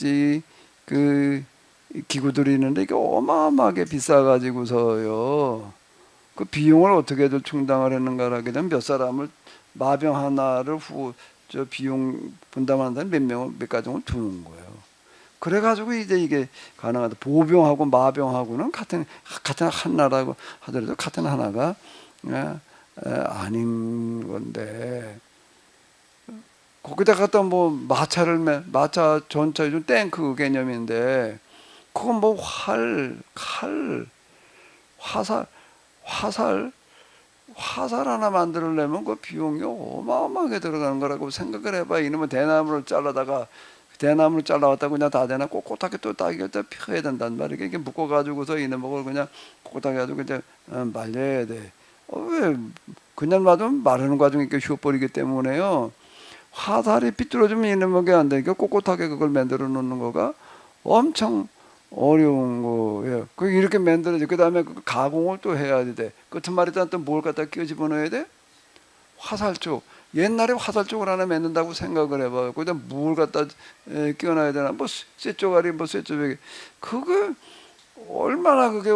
기구들이 있는데 이게 어마어마하게 비싸가지고서요. 그 비용을 어떻게든 충당을 했는가 하게 되면 몇 사람을 마병 하나를 저 비용 분담하는 몇 가정을 두는 거예요. 그래가지고 이제 이게 가능하다. 보병하고 마병하고는 같은 한 나라고 하더라도 같은 하나가 아닌 건데 거기다 갖다 뭐 마차 전차 좀 탱크 개념인데 그건 뭐 칼, 화살 하나 만들려면 그 비용이 어마어마하게 들어가는 거라고 생각을 해봐. 이놈은 대나무를 잘라왔다고 그냥 다 되나 꼿꼿하게 또 따기가 펴야 된단 말이야. 이게 묶어가지고서 이놈을 그냥 꼿꼿하게 가지고 이제 말려야 돼. 왜 그냥 놔두면 마르는 과정이 이렇게 쉬어버리기 때문에요. 화살이 삐뚤어지면 이놈에게 안 되니까 꼿꼿하게 그걸 만들어 놓는 거가 엄청 어려운 거예요. 그 이렇게 만들어지. 그 다음에 그 가공을 또 해야 돼. 끝말에다 또 뭘 갖다 끼워 집어넣어야 돼? 화살쪽. 옛날에 화살쪽을 하나 만든다고 생각을 해봐요. 거기다 뭘 갖다 끼워놔야 되나? 뭐 쇠쪼가리, 뭐 쇠쪼배기. 그거 얼마나 그게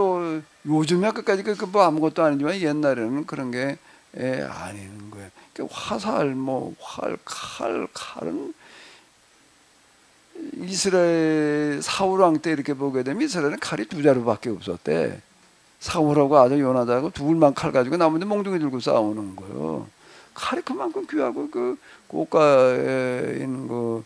요즘에 끝까지 그 뭐 아무것도 아니지만 옛날에는 그런 게 아닌 거예요. 화살, 뭐 칼은 이스라엘 사울왕 때 이렇게 보게 되면 이스라엘은 칼이 2자루밖에 없었대. 사울하고 아들 요나단하고 둘만 칼 가지고 나머지 몽둥이 들고 싸우는 거예요. 칼이 그만큼 귀하고 그 고가에 있는 거예요.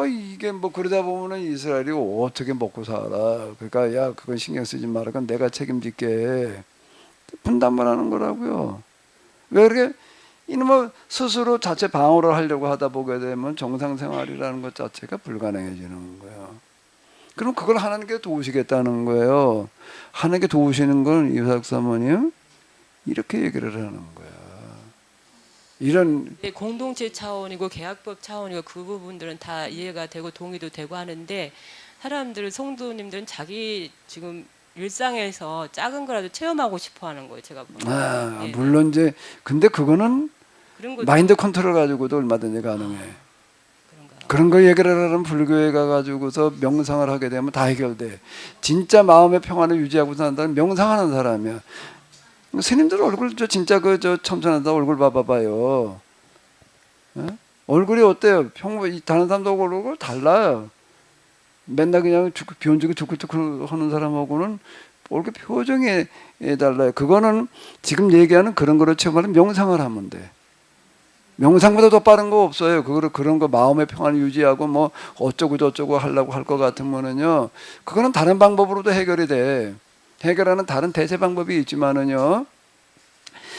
이게 뭐 그러다 보면은 이스라엘이 어떻게 먹고 살아? 그러니까 야 그건 신경 쓰지 마라. 그건 내가 책임질게. 분담을 하는 거라고요. 왜 그렇게 이놈의 스스로 자체 방어를 하려고 하다 보게 되면 정상생활이라는 것 자체가 불가능해지는 거예요. 그럼 그걸 하나님께 도우시겠다는 거예요. 하나님께 도우시는 건 이삭 사모님 이렇게 얘기를 하는 거야. 이런 공동체 차원이고 계약법 차원이고 그 부분들은 다 이해가 되고 동의도 되고 하는데 사람들 성도님들은 자기 지금 일상에서 작은 거라도 체험하고 싶어 하는 거예요. 제가 보면. 네. 물론 이제 근데 그거는 그런 거 마인드 컨트롤 가지고도 얼마든지 가능해. 그런가. 그런 거 얘기를 하는 불교에 가가지고서 명상을 하게 되면 다 해결돼. 진짜 마음의 평안을 유지하고 산다는 명상하는 사람이야. 스님들 얼굴 진짜 저 참선하다 얼굴 봐봐요. 얼굴이 어때요? 다른 사람도 얼굴 달라요. 맨날 그냥 비온주기 주클주클 하는 사람하고는 얼굴 표정이 달라요. 그거는 지금 얘기하는 그런 거를 체험하는 명상을 하면 돼. 명상보다 더 빠른 거 없어요. 그런 거 마음의 평안을 유지하고 뭐 어쩌고 저쩌고 하려고 할 것 같으면은요. 그거는 다른 방법으로도 해결이 돼. 해결하는 다른 대체 방법이 있지만은요.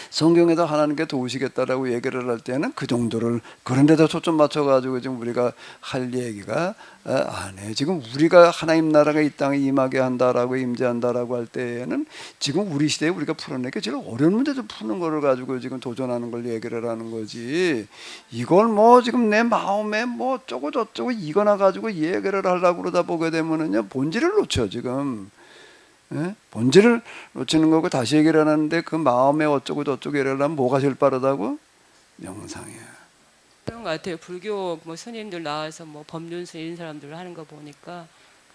성경에서 하나님께 도우시겠다라고 얘기를 할 때는 그 정도를 그런 데다 초점 맞춰가지고 지금 우리가 할 얘기가 안 해. 지금 우리가 하나님 나라가 이 땅에 임하게 한다라고 임재한다라고 할 때에는 지금 우리 시대에 우리가 풀어내기 제일 어려운 문제도 푸는 거를 가지고 지금 도전하는 걸 얘기를 하는 거지. 이걸 뭐 지금 내 마음에 뭐 어쩌고 저쩌고 이거나 가지고 얘기를 하려고 그러다 보게 되면은요 본질을 놓쳐 지금. 본질을 놓치는 거고 다시 얘기를 하는데 그 마음에 어쩌고 저쩌고 얘기를 하면 뭐가 제일 빠르다고? 명상이야. 그런 것 같아요. 불교 뭐 스님들 나와서 뭐 법륜스 이런 사람들 하는 거 보니까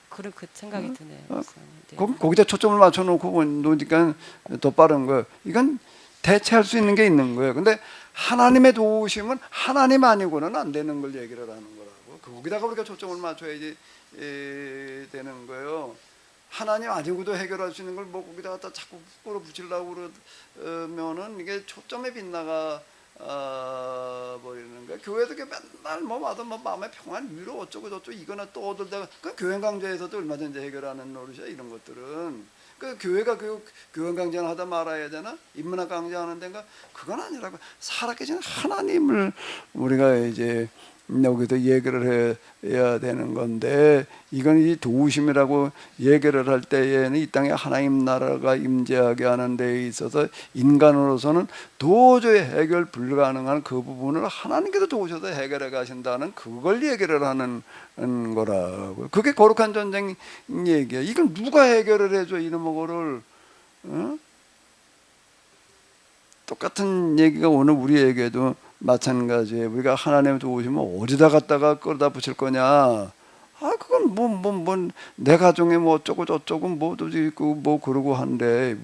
그런 그 생각이 드네요. 네. 거기다 초점을 맞춰놓고 놓으니까 더 빠른 거예요. 이건 대체할 수 있는 게 있는 거예요. 근데 하나님의 도우심은 하나님 아니고는 안 되는 걸 얘기를 하는 거라고. 거기다가 우리가 초점을 맞춰야지 되는 거예요. 하나님 아니고도 해결할 수 있는 걸 뭐 거기다 갖다 자꾸 끌어붙이려고 그러면은 이게 초점에 빗나가 버리는 거야. 교회도 맨날 뭐 와도 뭐 마음의 평안 위로 어쩌고 저쩌고 이거나 또 얻을다가 그 교회 강좌에서도 얼마든지 해결하는 노릇이야 이런 것들은. 그 교회가 교회 강좌를 하다 말아야 되나? 인문학 강좌하는 데인가? 그건 아니라고 살아계신 하나님을 우리가 이제 여기서 얘기를 해야 되는 건데 이건 이 도우심이라고 얘기를 할 때에는 이 땅에 하나님 나라가 임재하게 하는 데에 있어서 인간으로서는 도저히 해결 불가능한 그 부분을 하나님께서 도우셔서 해결해 가신다는 그걸 얘기를 하는 거라고. 그게 거룩한 전쟁 얘기야. 이건 누가 해결을 해줘 이놈의 거를. 똑같은 얘기가 오늘 우리에게도 마찬가지예요. 우리가 하나님 도우시면 어디다 갖다가 끌어다 붙일 거냐? 아 그건 내 가정에 뭐 어쩌고 저쩌고 뭐도 있고 뭐 그러고 한데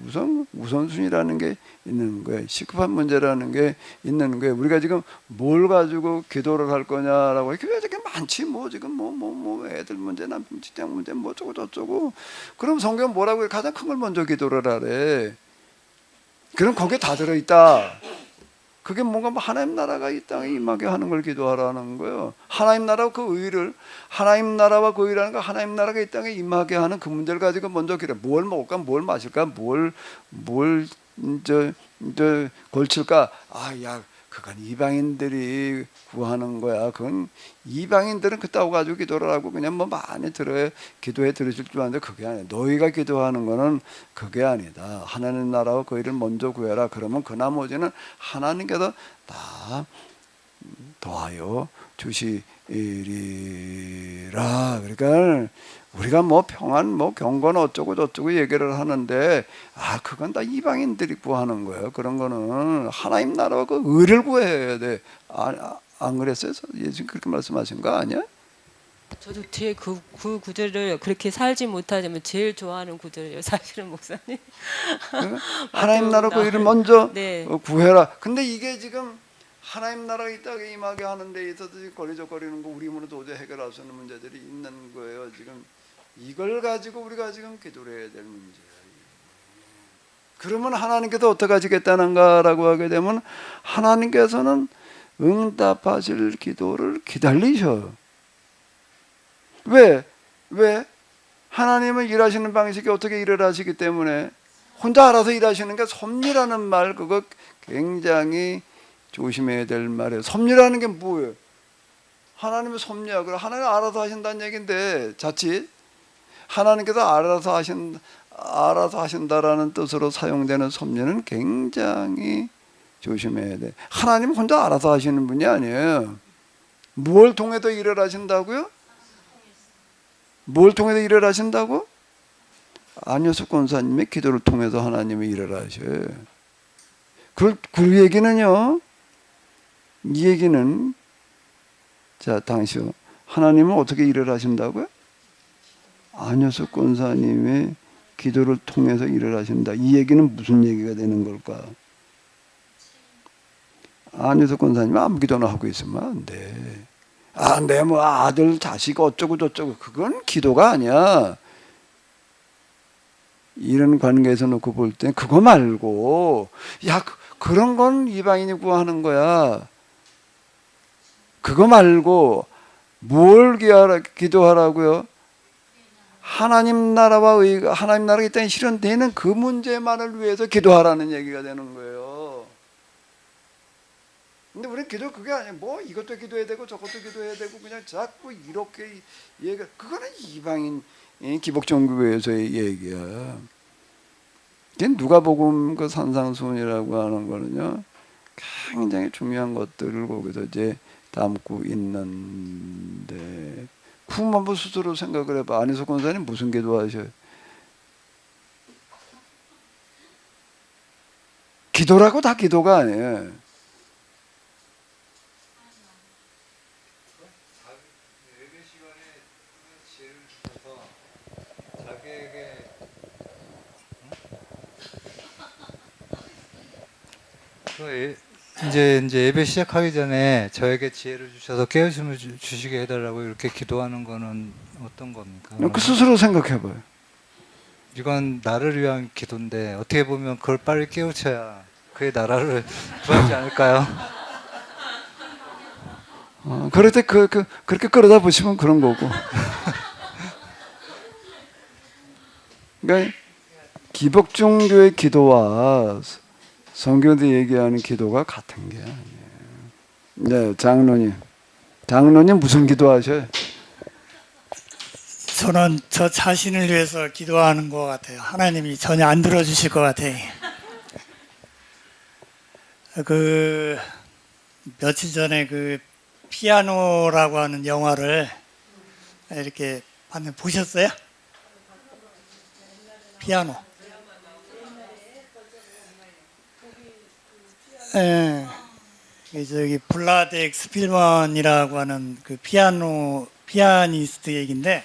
우선순위라는 게 있는 거예요. 시급한 문제라는 게 있는 거예요. 우리가 지금 뭘 가지고 기도를 할 거냐라고 교회 되게 많지 뭐 지금 뭐 애들 문제 남편 직장 문제 뭐 어쩌고 저쩌고. 그럼 성경 뭐라고 해? 가장 큰 걸 먼저 기도를 하래. 그럼 거기에 다 들어있다. 그게 뭔가 뭐 하나님 나라가 이 땅에 임하게 하는 걸 기도하라는 거예요. 하나님 나라와 그 의를, 하나님 나라와 그 의라는 거, 하나님 나라가 이 땅에 임하게 하는 그 문제를 가지고 먼저 기도. 뭘 먹을까, 뭘 마실까, 뭘 걸칠까. 야, 그건 이방인들이 구하는 거야. 그건 이방인들은 그따고 가지고 기도를 하고 그냥 뭐 많이 기도해 들으실 줄 아는데 그게 아니야. 너희가 기도하는 거는 그게 아니다. 하나님 나라와 그 일을 먼저 구해라. 그러면 그 나머지는 하나님께서 다 더하여 주시리라. 그러니까 우리가 뭐 평안, 뭐 경건 어쩌고 저쩌고 얘기를 하는데 그건 다 이방인들이 구하는 거예요. 그런 거는 하나님 나라와 그 의를 구해야 돼. 안 그랬어요? 예수님 그렇게 말씀하신 거 아니야? 저도 뒤에 그 구절을 그렇게 살지 못하지만 제일 좋아하는 구절이에요. 사실은 목사님. 하나님 나라 그 맞습니다. 일을 먼저 네. 구해라. 근데 이게 지금 하나님 나라가 이 땅에 임하게 하는 데 있어서 거리적거리는 거 우리 힘으로 도저히 해결할 수 없는 문제들이 있는 거예요. 지금 이걸 가지고 우리가 지금 기도를 해야 될 문제예요. 그러면 하나님께서 어떻게 하시겠다는가라고 하게 되면 하나님께서는 응답하실 기도를 기다리셔. 왜? 하나님은 일하시는 방식이 어떻게 일을 하시기 때문에 혼자 알아서 일하시는 게 섭리라는 말 그거 굉장히 조심해야 될 말이에요. 섭리라는 게 뭐예요? 하나님의 섭리야. 그럼 하나님 알아서 하신다는 얘기인데 자칫 하나님께서 알아서 하신다라는 뜻으로 사용되는 섭리는 굉장히 조심해야 돼. 하나님 혼자 알아서 하시는 분이 아니에요. 뭘 통해서 일을 하신다고요? 뭘 통해서 일을 하신다고? 안효숙 권사님의 기도를 통해서 하나님이 일을 하셔요. 그 얘기는요. 이 얘기는 자 당시요. 하나님은 어떻게 일을 하신다고요? 안효숙 권사님의 기도를 통해서 일을 하신다. 이 얘기는 무슨 얘기가 되는 걸까? 안효숙 권사님은 아무 기도나 하고 있으면 안 돼. 내 뭐 아들 자식 어쩌고 저쩌고 그건 기도가 아니야. 이런 관계에서 놓고 볼 때 그거 말고 그런 건 이방인이 구하는 거야. 그거 말고 뭘 기도하라고요? 하나님 나라와 의가 하나님 나라가 이 땅에 실현되는 그 문제만을 위해서 기도하라는 얘기가 되는 거예요. 근데 우리는 기도 그게 아니야. 뭐 이것도 기도해야 되고 저것도 기도해야 되고 그냥 자꾸 이렇게 얘기가 그거는 이방인 기복종교에서의 얘기야. 누가복음 그 산상수훈이라고 하는 거는요 굉장히 중요한 것들을 거기서 이제 담고 있는데 그럼 한번 스스로 생각을 해봐. 안희석 권사님 무슨 기도하셔요? 기도라고 다 기도가 아니에요. 이제 예배 시작하기 전에 저에게 지혜를 주셔서 깨우침을 주시게 해달라고 이렇게 기도하는 거는 어떤 겁니까? 그 스스로 생각해봐요. 이건 나를 위한 기도인데 어떻게 보면 그걸 빨리 깨우쳐야 그의 나라를 구하지 않을까요? 그럴 때 그렇게 끌어다 보시면 그런 거고. 그러니까 기복종교의 기도와 성경에서 얘기하는 기도가 같은 게 아니에요. 네, 장로님 무슨 기도하셔요? 저는 저 자신을 위해서 기도하는 것 같아요. 하나님이 전혀 안 들어주실 것 같아요. 그 며칠 전에 그 피아노라고 하는 영화를 이렇게 보셨어요? 피아노. 저기 블라드 엑스필먼이라고 하는 그 피아노 피아니스트 얘기인데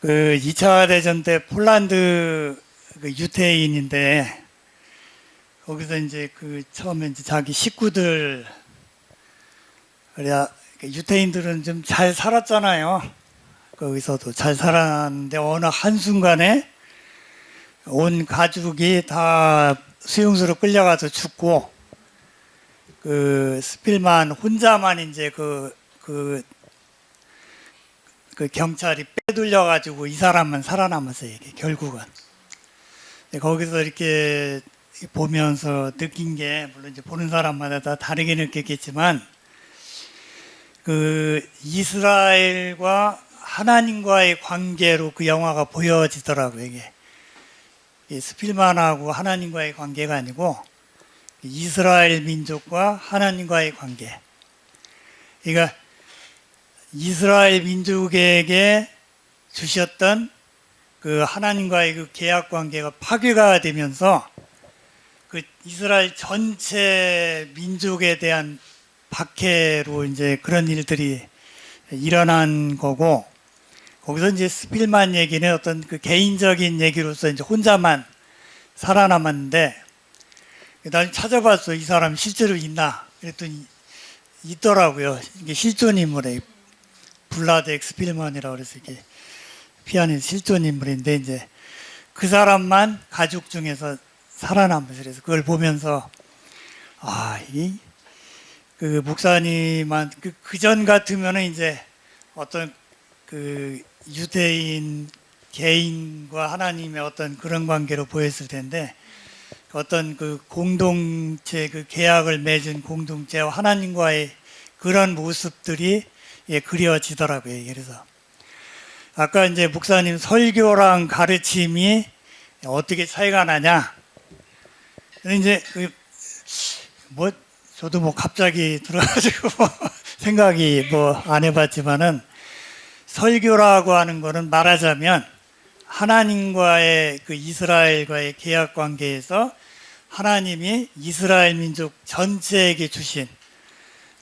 그 2차 대전 때 폴란드 그 유태인인데 거기서 이제 그 처음에 이제 자기 식구들 그래야 유태인들은 좀 잘 살았잖아요. 거기서도 잘 살았는데 어느 한순간에 온 가족이 다 수용소로 끌려가서 죽고 그 스필만 혼자만 이제 그 경찰이 빼돌려 가지고 이 사람만 살아남았어요. 이게 결국은 거기서 이렇게 보면서 느낀 게 물론 이제 보는 사람마다 다 다르게 느꼈겠지만 그 이스라엘과 하나님과의 관계로 그 영화가 보여지더라고요. 이게 스필만하고 하나님과의 관계가 아니고 이스라엘 민족과 하나님과의 관계. 그러니까 이스라엘 민족에게 주셨던 그 하나님과의 그 계약 관계가 파괴가 되면서 그 이스라엘 전체 민족에 대한 박해로 이제 그런 일들이 일어난 거고 거기서 이제 스필만 얘기는 어떤 그 개인적인 얘기로서 이제 혼자만 살아남았는데 나중에 찾아봤어. 이 사람 실제로 있나? 그랬더니 있더라고요. 이게 실존 인물이에요. 블라드 엑스필먼이라고 그래서 이게 피아니스트 실존 인물인데 이제 그 사람만 가족 중에서 살아남았어요. 그래서 그걸 보면서 그 목사님한 그전 같으면은 이제 어떤 그 유대인 개인과 하나님의 어떤 그런 관계로 보였을 텐데 어떤 그 공동체 그 계약을 맺은 공동체와 하나님과의 그런 모습들이 그려지더라고요. 그래서 아까 이제 목사님 설교랑 가르침이 어떻게 차이가 나냐? 이제 뭐 저도 뭐 갑자기 들어가지고 생각이 뭐 안 해봤지만은 설교라고 하는 거는 말하자면 하나님과의 그 이스라엘과의 계약 관계에서 하나님이 이스라엘 민족 전체에게 주신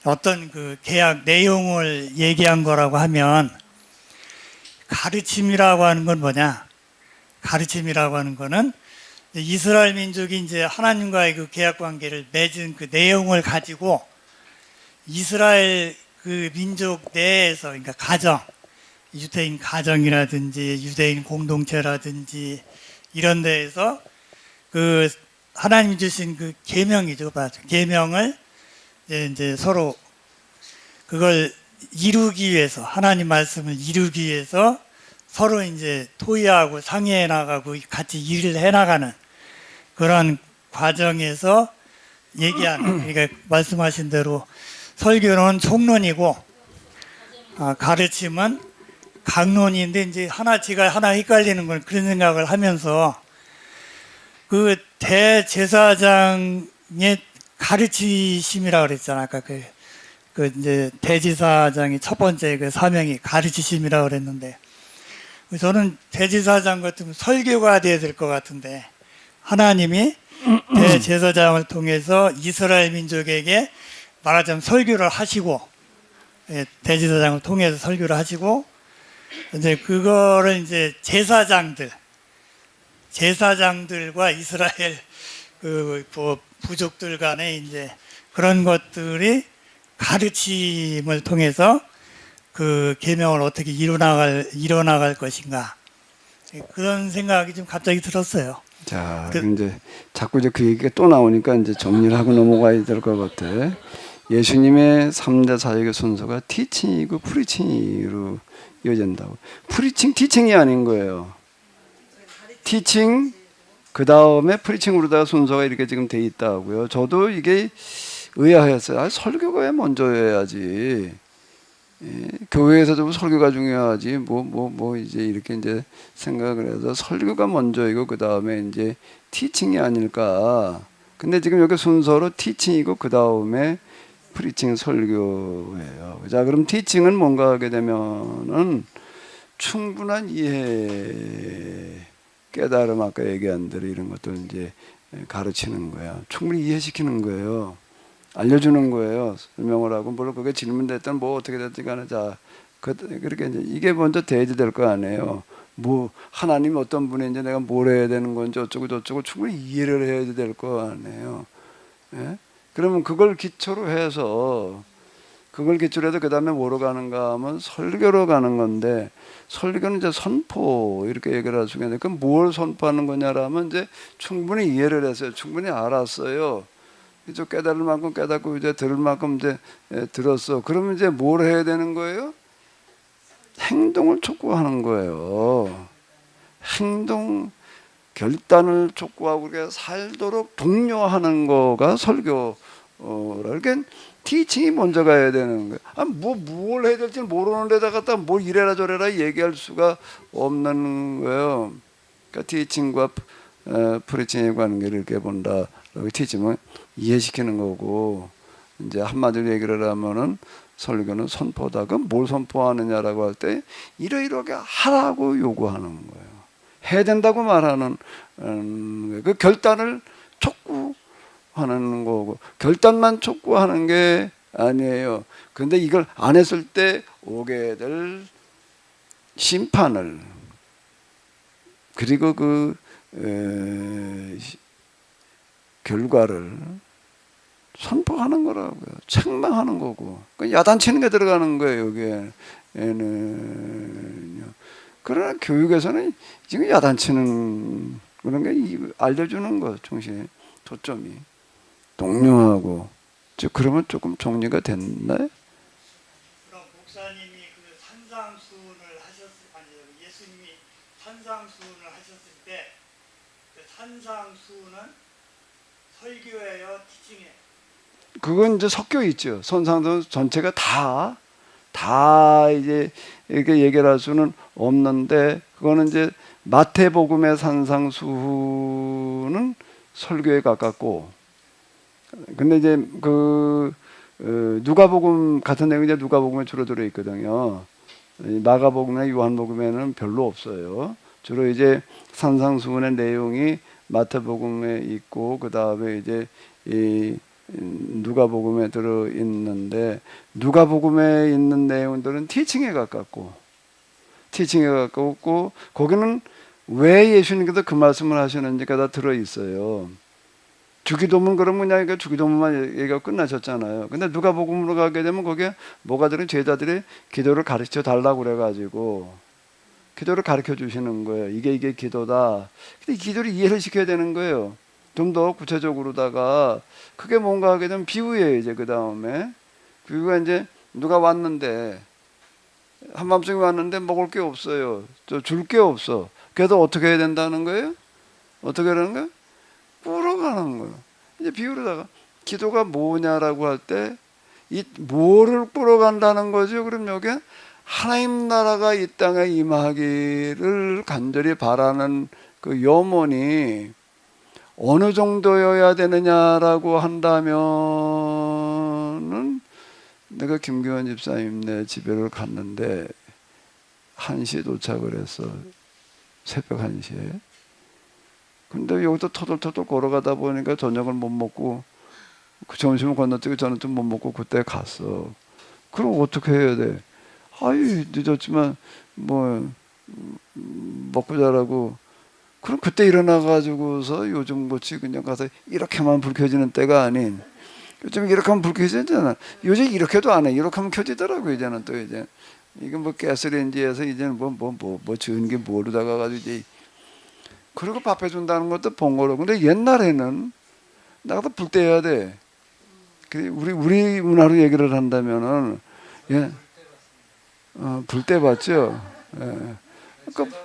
어떤 그 계약 내용을 얘기한 거라고 하면 가르침이라고 하는 건 뭐냐? 가르침이라고 하는 거는 이스라엘 민족이 이제 하나님과의 그 계약 관계를 맺은 그 내용을 가지고 이스라엘 그 민족 내에서 그러니까 가정, 유대인 가정이라든지 유대인 공동체라든지 이런 데에서 그 하나님 주신 그 계명이죠. 계명을 이제 서로 그걸 이루기 위해서 하나님 말씀을 이루기 위해서 서로 이제 토의하고 상의해 나가고 같이 일을 해 나가는 그런 과정에서 얘기하는 그러니까 말씀하신 대로 설교는 총론이고 가르침은 강론인데 이제 제가 하나 헷갈리는 건 그런 생각을 하면서 그 대제사장의 가르치심이라고 그랬잖아요. 아까 그 이제 대제사장이 첫 번째 그 사명이 가르치심이라고 그랬는데 저는 대제사장 같으면 설교가 돼야 될 것 같은데 하나님이 대제사장을 통해서 이스라엘 민족에게 말하자면 설교를 하시고 대제사장을 통해서 설교를 하시고 이제 그거를 이제 제사장들과 이스라엘 그 부족들 간에 이제 그런 것들이 가르침을 통해서 그 계명을 어떻게 이뤄나갈 것인가 그런 생각이 좀 갑자기 들었어요. 자, 이제 자꾸 이제 그 얘기가 또 나오니까 이제 정리를 하고 넘어가야 될 것 같아. 예수님의 3대 사역의 순서가 티칭이고 프리칭으로 이어진다고. 프리칭, 티칭이 아닌 거예요. 티칭, 그 다음에 프리칭으로다가 순서가 이렇게 지금 돼 있다고요. 저도 이게 의아했어요. 설교가 왜 먼저 해야지. 교회에서도 설교가 중요하지. 이제 이렇게 이제 생각을 해서 설교가 먼저이고 그 다음에 이제 티칭이 아닐까. 근데 지금 여기 순서로 티칭이고 그 다음에 프리칭 설교예요. 자, 그럼 티칭은 뭔가 하게 되면은 충분한 이해, 깨달음 아까 얘기한 대로 이런 것도 이제 가르치는 거야. 충분히 이해시키는 거예요. 알려주는 거예요. 설명을 하고 물론 그게 질문됐든 뭐 어떻게 됐든 간에 자 그렇게 이제 이게 먼저 대지될 거 아니에요. 뭐 하나님이 어떤 분인지 내가 뭘 해야 되는 건지 어쩌고 저쩌고 충분히 이해를 해야 될 거 아니에요. 예? 그러면 그걸 기초로 해서 그 다음에 뭐로 가는가 하면 설교로 가는 건데 설교는 이제 선포 이렇게 얘기를 할 수가 있는데 그럼 뭘 선포하는 거냐라면 이제 충분히 이해를 했어요. 충분히 알았어요. 이제 깨달을 만큼 깨닫고 이제 들을 만큼 이제 들었어. 그러면 이제 뭘 해야 되는 거예요? 행동을 촉구하는 거예요. 행동 결단을 촉구하고 우리가 살도록 독려하는 거가 설교라. 그러니까 티칭이 먼저 가야 되는 거예요. 뭘 해야 될지 모르는 데다 갖다 뭘 이래라 저래라 얘기할 수가 없는 거예요. 그러니까 티칭과 프리칭의 관계를 이렇게 본다. 티칭은 이해시키는 거고 이제 한마디로 얘기를 하면은 설교는 선포다. 그럼 뭘 선포하느냐라고 할 때 이러이러하게 하라고 요구하는 거예요. 해야 된다고 말하는 그 결단을 촉구하는 거고 결단만 촉구하는 게 아니에요. 근데 이걸 안 했을 때 오게 될 심판을 그리고 그 결과를 선포하는 거라고요. 책망하는 거고. 야단치는 게 들어가는 거예요. 여기에는요. 그러나 교육에서는 지금 야단치는 그런 게 알려주는 거 중심 초점이 독려하고 그러면 조금 정리가 됐나요? 그럼 목사님이 그 산상수훈을 예수님이 산상수훈을 하셨을 때 그 산상수훈은 설교예요, 티칭이에요? 그건 이제 섞여 있죠. 선상도 전체가 다 이제 이렇게 얘기를 할 수는 없는데 그거는 이제 마태복음의 산상수훈은 설교에 가깝고 근데 이제 그 누가복음 같은 내용이 이제 누가복음에 주로 들어 있거든요. 마가복음이나 요한복음에는 별로 없어요. 주로 이제 산상수훈의 내용이 마태복음에 있고 그 다음에 이제 이 누가복음에 들어 있는데 누가복음에 있는 내용들은 티칭에 가깝고 거기는 왜 예수님께서 그 말씀을 하시는지가 다 들어 있어요. 주기도문 그러면 그냥 주기도문만 얘기가 끝나셨잖아요. 근데 누가복음으로 가게 되면 거기에 뭐가 들은 제자들이 기도를 가르쳐 달라고 그래가지고 기도를 가르쳐 주시는 거예요. 이게 기도다. 근데 이 기도를 이해를 시켜야 되는 거예요. 좀 더 구체적으로다가 그게 뭔가 하게 되면 비유예요. 이제 그 다음에 비유가 이제 누가 왔는데 한밤중에 왔는데 먹을 게 없어요. 줄 게 없어. 그래서 어떻게 해야 된다는 거예요? 어떻게 하는 거예요? 꾸러가는 거예요. 이제 비유로다가 기도가 뭐냐라고 할 때 이 뭐를 꾸러간다는 거죠. 그럼 여기 하나님 나라가 이 땅에 임하기를 간절히 바라는 그 염원이 어느 정도여야 되느냐라고 한다면은 내가 김규원 집사님네 집에를 갔는데 1시에 도착을 했어. 새벽 1시에. 근데 여기서 터덜터덜 걸어가다 보니까 저녁을 못 먹고 그 점심을 건너뛰고 저는 좀 못 먹고 그때 갔어. 그럼 어떻게 해야 돼? 아유 늦었지만 뭐 먹고 자라고. 그럼 그때 일어나가지고서 요즘 같이 그냥 가서 이렇게만 불 켜지는 때가 아닌 요즘 이렇게 하면 불 켜지잖아. 요즘 이렇게도 안 해. 이렇게 하면 켜지더라고 이제는 또 이제 이게 뭐 가스레인지에서 이제는 뭐 지은 게 모르다가 가지고 이제 그리고 밥 해준다는 것도 번거로워. 근데 옛날에는 나가서 불 떼야 돼. 우리 문화로 얘기를 한다면은 불 떼 봤죠. 예. 그러니까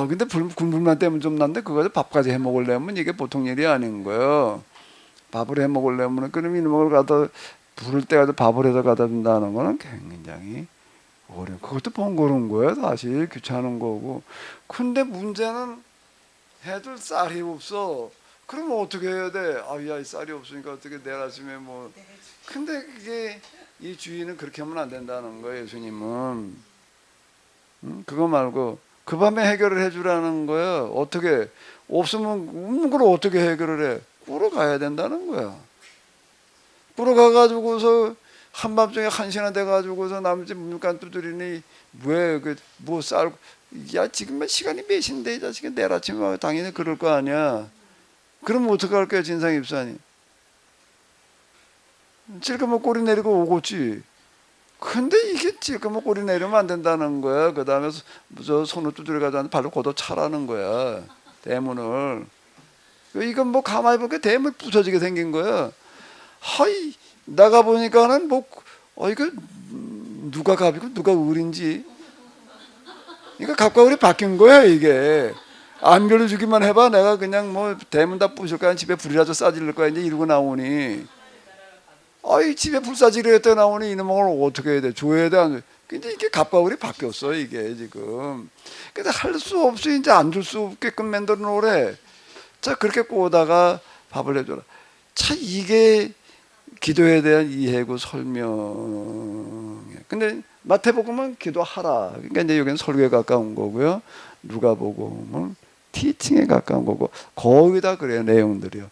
근데 군불만 떼면 좀 난데 그거 밥까지 해 먹으려면 이게 보통 일이 아닌 거예요. 밥을 해 먹으려면 그럼 이놈을 갖다 불을 떼가지고 밥을 해서 갖다 준다는 거는 굉장히 어려워. 그것도 번거로운 거예요. 사실 귀찮은 거고. 근데 문제는 해둘 쌀이 없어. 그러면 어떻게 해야 돼? 이 쌀이 없으니까 어떻게 내일 아침에 뭐. 근데 그게 이 주인은 그렇게 하면 안 된다는 거예요. 예수님은. 그거 말고 그 밤에 해결을 해주라는 거야. 어떻게 없으면 없는 걸 어떻게 해결을 해? 꾸러 가야 된다는 거야. 꾸러 가가지고서 한밤중에 1시나 돼가지고서 남의 집 문간 두드리니 왜뭐 쌀고 야 지금 시간이 몇 시인데 이 자식이 내일 아침에 와 당연히 그럴 거 아니야. 그럼 어떡할 거야 진상 입사님. 찔끔한 꼬리 내리고 오겠지. 근데 이게 찔끔한 꼬리 내리면 안 된다는 거야. 그 다음에 저 손을 두드려가지고 발로 걷어 차라는 거야. 대문을. 이건 뭐 가만히 보니까 대문 부서지게 생긴 거야. 하이 나가 보니까는 뭐 이거 누가 갑이고 누가 을인지 이거 갑과 을이 바뀐 거야 이게. 안 빌려주기만 해봐 내가 그냥 뭐 대문 다 부술 거야 집에 불이라도 싸질릴 거야 이제 이러고 나오니 아이 집에 불사지려 했다 나오니 이놈을 어떻게 해야 돼? 줘야 돼? 안 돼? 근데 이게 갑과 을이 바뀌었어 이게 지금. 근데 할 수 없이 이제 안 줄 수 없게끔 만들어 놓으래. 자 그렇게 꼬다가 밥을 해줘라. 자 이게 기도에 대한 이해고 설명이야. 근데 마태복음은 기도하라. 그러니까 이제 여기는 설교에 가까운 거고요. 누가복음은 티칭에 가까운 거고 거의 다 그래요 내용들이요.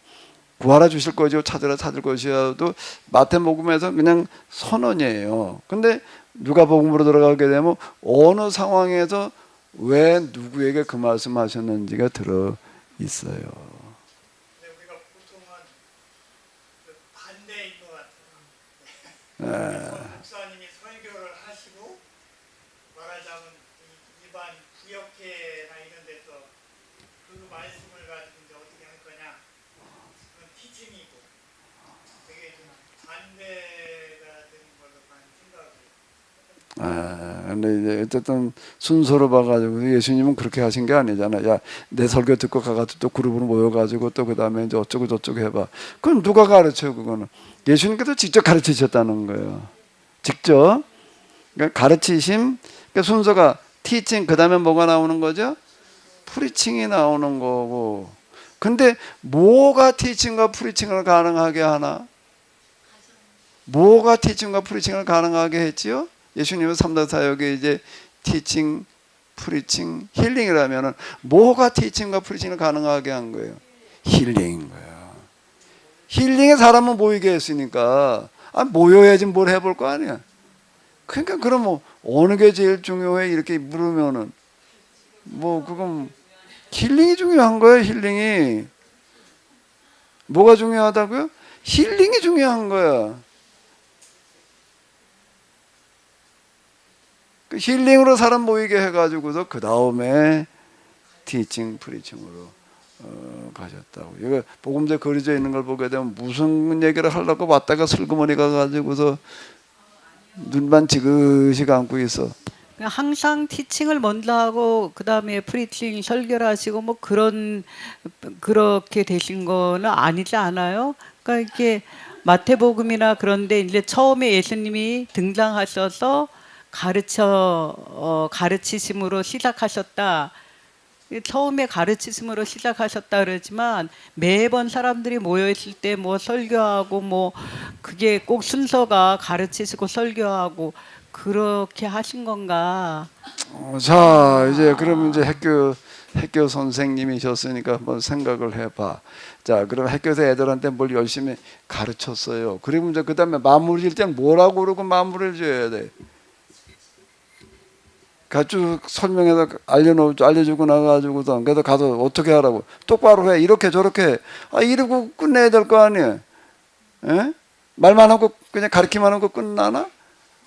구하라 주실 것이요 찾으라 찾을 것이요도 마태복음에서 그냥 선언이에요. 근데 누가복음으로 들어가게 되면 어느 상황에서 왜 누구에게 그 말씀하셨는지가 들어 있어요. 근데 우리가 보통은 그 반대인 것 같아요. 목사님이 설교를 하시고 말하자면 일반 구역회나 이런 데서 그 말씀을 가지고 이제 어떻게 할 거냐 그건 티칭이고 되게 좀 반대가 되는 걸로 많이 생각해요. 근데 이제 어쨌든 순서로 봐가지고 예수님은 그렇게 하신 게 아니잖아. 야, 내 설교 듣고 가가지고 또 그룹으로 모여가지고 또 그 다음에 이제 어쩌고 저쩌고 해봐. 그건 누가 가르쳐 그거는? 예수님께서 직접 가르치셨다는 거예요. 직접. 그러니까 가르치심. 그러니까 순서가 티칭 그 다음에 뭐가 나오는 거죠? 프리칭이 나오는 거고. 근데 뭐가 티칭과 프리칭을 가능하게 하나? 뭐가 티칭과 프리칭을 가능하게 했지요? 예수님은 3대 사역에 이제 티칭, 프리칭, 힐링이라면은 뭐가 티칭과 프리칭을 가능하게 한 거예요? 힐링인 거예요. 힐링에 사람은 모이게 했으니까 모여야지 뭘 해볼 거 아니야. 그러니까 그럼 뭐 어느 게 제일 중요해 이렇게 물으면은 뭐 그건 힐링이 중요한 거예요. 힐링이 뭐가 중요하다고요? 힐링이 중요한 거야. 그 힐링으로 사람 모이게 해가지고서 그 다음에 티칭, 프리칭으로 가셨다고. 이거 복음서에 그려져 있는 걸 보게 되면 무슨 얘기를 하려고 왔다가 슬그머니 가가지고서 눈만 지그시 감고 있어. 항상 티칭을 먼저 하고 그 다음에 프리칭 설교를 하시고 뭐 그렇게 되신 거는 아니지 않아요? 그러니까 이게 마태복음이나 그런데 이제 처음에 예수님이 등장하셔서 가르치심으로 시작하셨다. 처음에 가르치심으로 시작하셨다 그러지만 매번 사람들이 모여 있을 때 뭐 설교하고 뭐 그게 꼭 순서가 가르치시고 설교하고 그렇게 하신 건가? 자 이제 그럼 이제 학교 선생님이셨으니까 한번 생각을 해봐. 자 그럼 학교에서 애들한테 뭘 열심히 가르쳤어요. 그리고 이제 그 다음에 마무리 질 때는 뭐라고 그러고 마무리를 줘야 돼. 쭉 설명해서 알려주고 나가지고서 그래도 가서 어떻게 하라고 똑바로 해 이렇게 저렇게 이러고 끝내야 될 거 아니에요. 에? 말만 하고 그냥 가르치기만 하고 끝나나?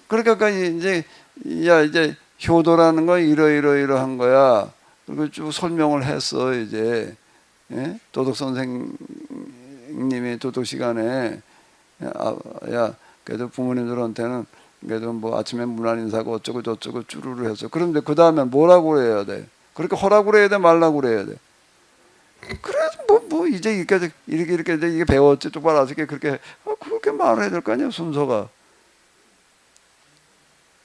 그러니까 이제 이제 효도라는 건 이러한 거야. 그리고 쭉 설명을 했어 이제. 예? 도덕 선생님이 도덕 시간에 야 그래도 부모님들한테는 그래도 뭐 아침에 문안 인사하고 어쩌고 저쩌고 쭈루루 해서 그런데 그 다음에 뭐라고 해야 돼? 그렇게 하라고 해야 돼? 말라고 해야 돼? 그래 뭐 이제 이렇게 이게 배웠지 똑바로 아시게 그렇게 말해야 될 거 아니야 순서가.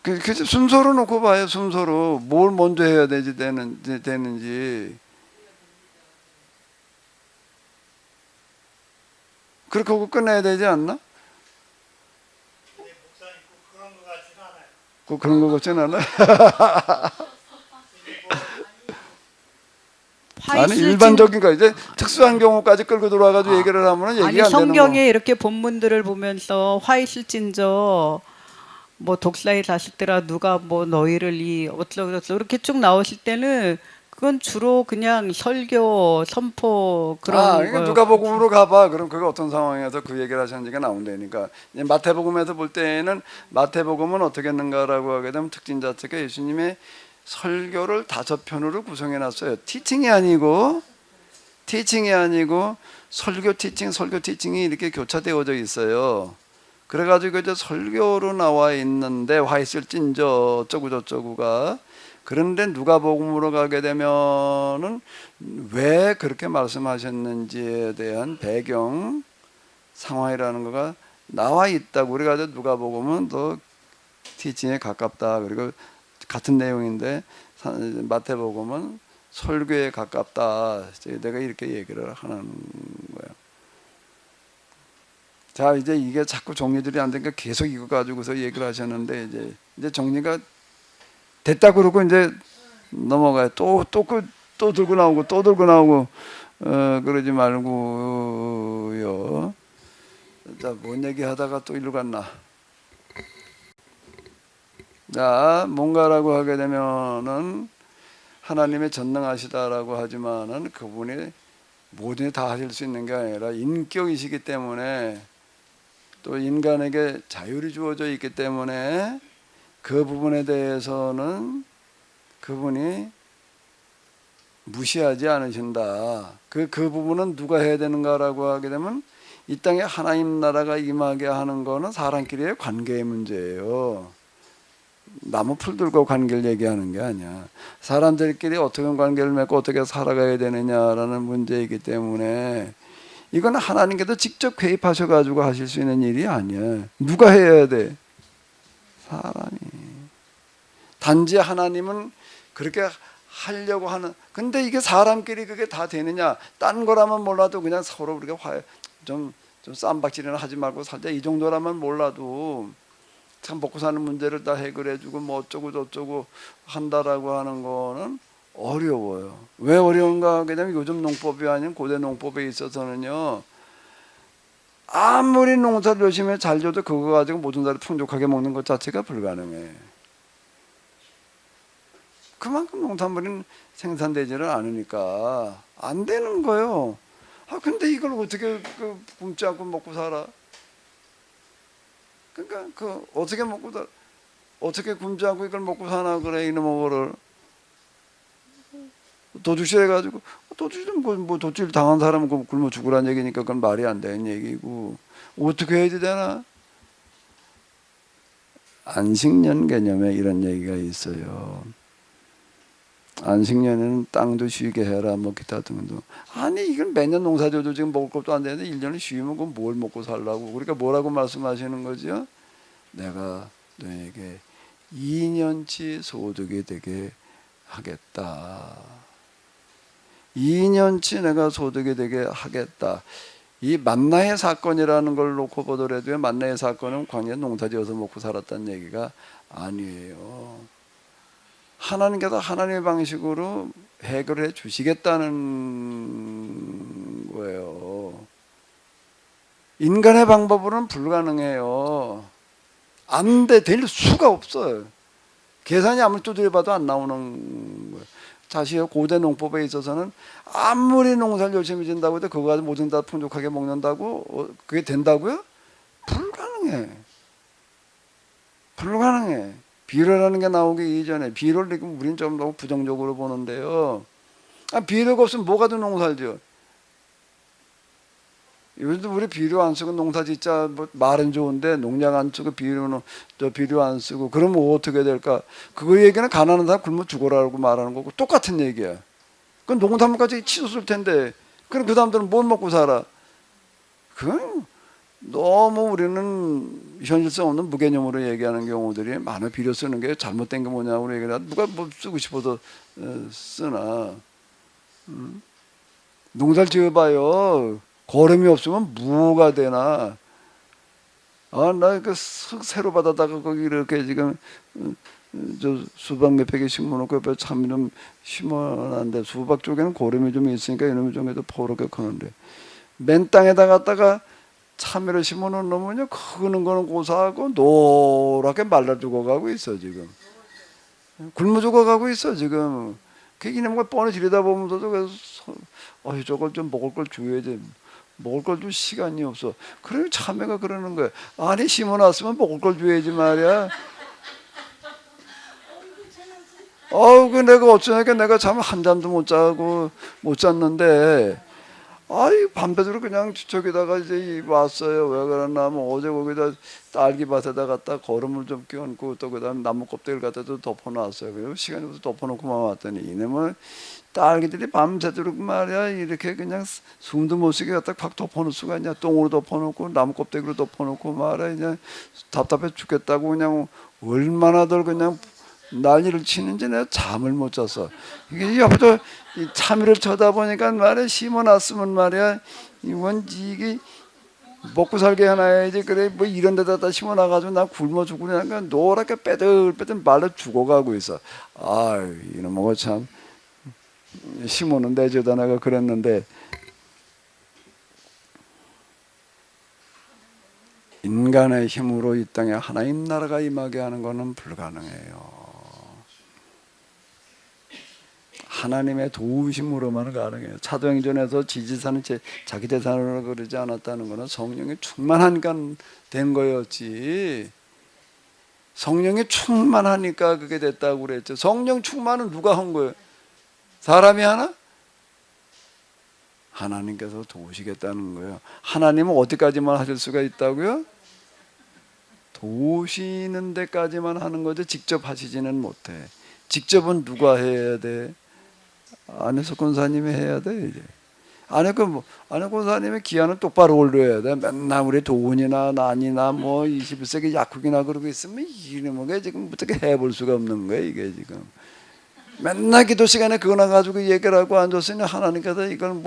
그래서 순서로 놓고 봐요. 순서로 뭘 먼저 해야 되는지. 그렇게 하고 끝내야 되지 않나? 그런 것 같지는 않아요. 그런 것 같지는 않아? 화 아니 있을진 일반적인 거 이제 특수한 경우까지 끌고 들어와가지고 얘기를 하면은 얘기가 아니 안 되는 거. 성경에 이렇게 본문들을 보면서 화 있을진저 뭐 독사의 자식들아 누가 뭐 너희를 이 어쩌고 저쩌고 이렇게 쭉 나오실 때는 그건 주로 그냥 설교 선포 그런 그러니까 거. 누가복음으로 가봐. 그럼 그게 어떤 상황에서 그 얘기를 하셨는지가 나온다니까. 이제 마태복음에서 볼 때는 마태복음은 어떻게 했는가라고 하게 되면 특징 자체가 예수님의 설교를 5편으로 구성해놨어요. 티칭이 아니고 설교 티칭이 이렇게 교차되어져 있어요. 그래가지고 이제 설교로 나와 있는데 화 있을진저 어쩌고 저쩌고가. 그런데 누가복음으로 가게 되면은 왜 그렇게 말씀하셨는지에 대한 배경 상황이라는 거가 나와 있다고. 그래가지고 누가복음은 더 티칭에 가깝다. 그리고 같은 내용인데 마태복음은 설교에 가깝다. 내가 이렇게 얘기를 하는 거예요. 자, 이제 이게 자꾸 정리들이 안 되니까 계속 이거 가지고서 얘기를 하셨는데 이제 정리가 됐다 그러고 이제 넘어가요. 또 들고 나오고 그러지 말고요. 자, 뭔 얘기하다가 또 일로 갔나? 자, 뭔가라고 하게 되면은 하나님의 전능하시다라고 하지만은 그분이 모든 다 하실 수 있는 게 아니라 인격이시기 때문에 또 인간에게 자율이 주어져 있기 때문에 그 부분에 대해서는 그분이 무시하지 않으신다. 그 부분은 누가 해야 되는가라고 하게 되면 이 땅에 하나님 나라가 임하게 하는 거는 사람끼리의 관계의 문제예요. 나무 풀들과 관계를 얘기하는 게 아니야. 사람들끼리 어떻게 관계를 맺고 어떻게 살아가야 되느냐라는 문제이기 때문에 이건 하나님께서 직접 개입하셔가지고 하실 수 있는 일이 아니야. 누가 해야 돼? 사람이. 단지 하나님은 그렇게 하려고 하는. 근데 이게 사람끼리 그게 다 되느냐? 딴 거라면 몰라도 그냥 서로 우리가 좀 쌈박질이나 하지 말고 살자 이 정도라면 몰라도 참 먹고 사는 문제를 다 해결해주고 뭐 어쩌고 저쩌고 한다라고 하는 거는 어려워요. 왜 어려운가 하게 되면 요즘 농법이 아닌 고대 농법에 있어서는요, 아무리 농사를 열심히 잘 져도 그거 가지고 모든 사람이 풍족하게 먹는 것 자체가 불가능해. 그만큼 농산물이 생산되지를 않으니까 안 되는 거예요. 근데 이걸 어떻게 굶지 않고 먹고 살아? 그러니까 어떻게 굶지 않고 이걸 먹고 사나 그래 이놈의 도둑질 해가지고 도둑질 뭐 도둑질 당한 사람은 굶어 죽으란 얘기니까 그건 말이 안 되는 얘기고 어떻게 해야 되나? 안식년 개념에 이런 얘기가 있어요. 안식년에는 땅도 쉬게 해라 뭐 기타 등등. 아니 이건 매년 농사져도 지금 먹을 것도 안 되는데 1년을 쉬면 그건 뭘 먹고 살라고. 그러니까 뭐라고 말씀하시는 거죠? 내가 너에게 2년치 소득이 되게 하겠다. 2년치 내가 소득이 되게 하겠다. 이 만나의 사건이라는 걸 놓고 보더라도 만나의 사건은 광야에 농사지어서 먹고 살았다는 얘기가 아니에요. 하나님께서 하나님의 방식으로 해결해 주시겠다는 거예요. 인간의 방법으로는 불가능해요. 안 돼, 될 수가 없어요. 계산이 아무리 두드려봐도 안 나오는 거예요. 사실 고대 농법에 있어서는 아무리 농사를 열심히 짓는다고 해도 그거 가지고 모든 다 풍족하게 먹는다고 그게 된다고요? 불가능해. 비료라는 게 나오기 이전에 비료를 우리는 좀 너무 부정적으로 보는데요. 비료가 없으면 뭐가 더 농사를 지어? 요즘도 우리 비료 안 쓰고 농사 짓자 뭐 말은 좋은데 농약 안 쓰고 비료 안 쓰고 그러면 어떻게 될까? 그거 얘기는 가난한 사람 굶어 죽어라고 말하는 거고 똑같은 얘기야. 그건 농산물까지 치솟을 텐데 그럼 그 사람들은 뭘 먹고 살아? 그건 너무 우리는 현실성 없는 무개념으로 얘기하는 경우들이 많아. 비료 쓰는 게 잘못된 게 뭐냐고 얘기하다 누가 뭐 쓰고 싶어서 쓰나. 농사를 지어봐요. 거름이 없으면 뭐가 되나. 나 그 새로 받아다가 거기 이렇게 지금 저 수박 몇 팩에 심어놓고 옆에 참이 좀 심어놨는데 수박 쪽에는 고름이 좀 있으니까 이놈의 종에도 포렇게 크는데 맨 땅에다 갖다가 참외를 심어놓은 놈은요 크는 거는 고사하고 노랗게 말라 죽어가고 있어 지금. 굶어 죽어가고 있어 지금. 그 이놈과 뻔히 들여다보면서도 그래서 저걸 좀 먹을 걸 줘야지. 먹을 걸 줄 시간이 없어. 그래 참외가 그러는 거야. 아니 심어놨으면 먹을 걸 줘야지 말이야. 그 내가 어쩌니까 내가 잠 한 잠도 못 자고 못 잤는데 밤새도록 그냥 저기다가 이제 왔어요. 왜 그러냐면 어제 거기다 딸기밭에다 갖다 거름을 좀 끼얹고 또 그다음 나무 껍데기를 갖다 또 덮어놨어요. 그리고 시간이 없어서 덮어놓고만 왔더니 이놈은 딸기들이 밤새도록 말이야 이렇게 그냥 숨도 못 쉬게 갖다 팍 덮어놓을 수가 있냐. 똥으로 덮어놓고 나무 껍데기로 덮어놓고 말이야 그냥 답답해 죽겠다고 그냥 얼마나들 그냥 난리를 치는지 내가 잠을 못 잤어. 이게 옆에서 참외를 쳐다보니까 말이야 심어놨으면 말이야 이게 먹고 살게 해놔야지. 그래 뭐 이런 데다 심어놔가지고 나 굶어 죽고 그러니까 노랗게 빼들빼들 말라 죽어가고 있어. 이놈의 참 심어는 내줘다 내가 그랬는데 인간의 힘으로 이 땅에 하나님 나라가 임하게 하는 것은 불가능해요. 하나님의 도우심으로만 가능해요. 사도행전에서 지지사는 자기 재산으로 그러지 않았다는 것은 성령이 충만하니까 된 거였지. 성령이 충만하니까 그게 됐다고 그랬죠. 성령 충만은 누가 한 거예요? 사람이 하나? 하나님께서 도우시겠다는 거예요. 하나님은 어디까지만 하실 수가 있다고요? 도우시는 데까지만 하는 거지 직접 하시지는 못해. 직접은 누가 해야 돼? 안혜석 권사님이 해야 돼 이제. 안혜석 권사님의 기한은 똑바로 올려야 돼. 맨날 우리 도훈이나 난이나 뭐 21세기 약국이나 그러고 있으면 이놈의 지금 어떻게 해볼 수가 없는 거야 이게 지금. 맨날 기도 시간에 그거나 가지고 얘기를 하고 앉았으니 하나님께서 이걸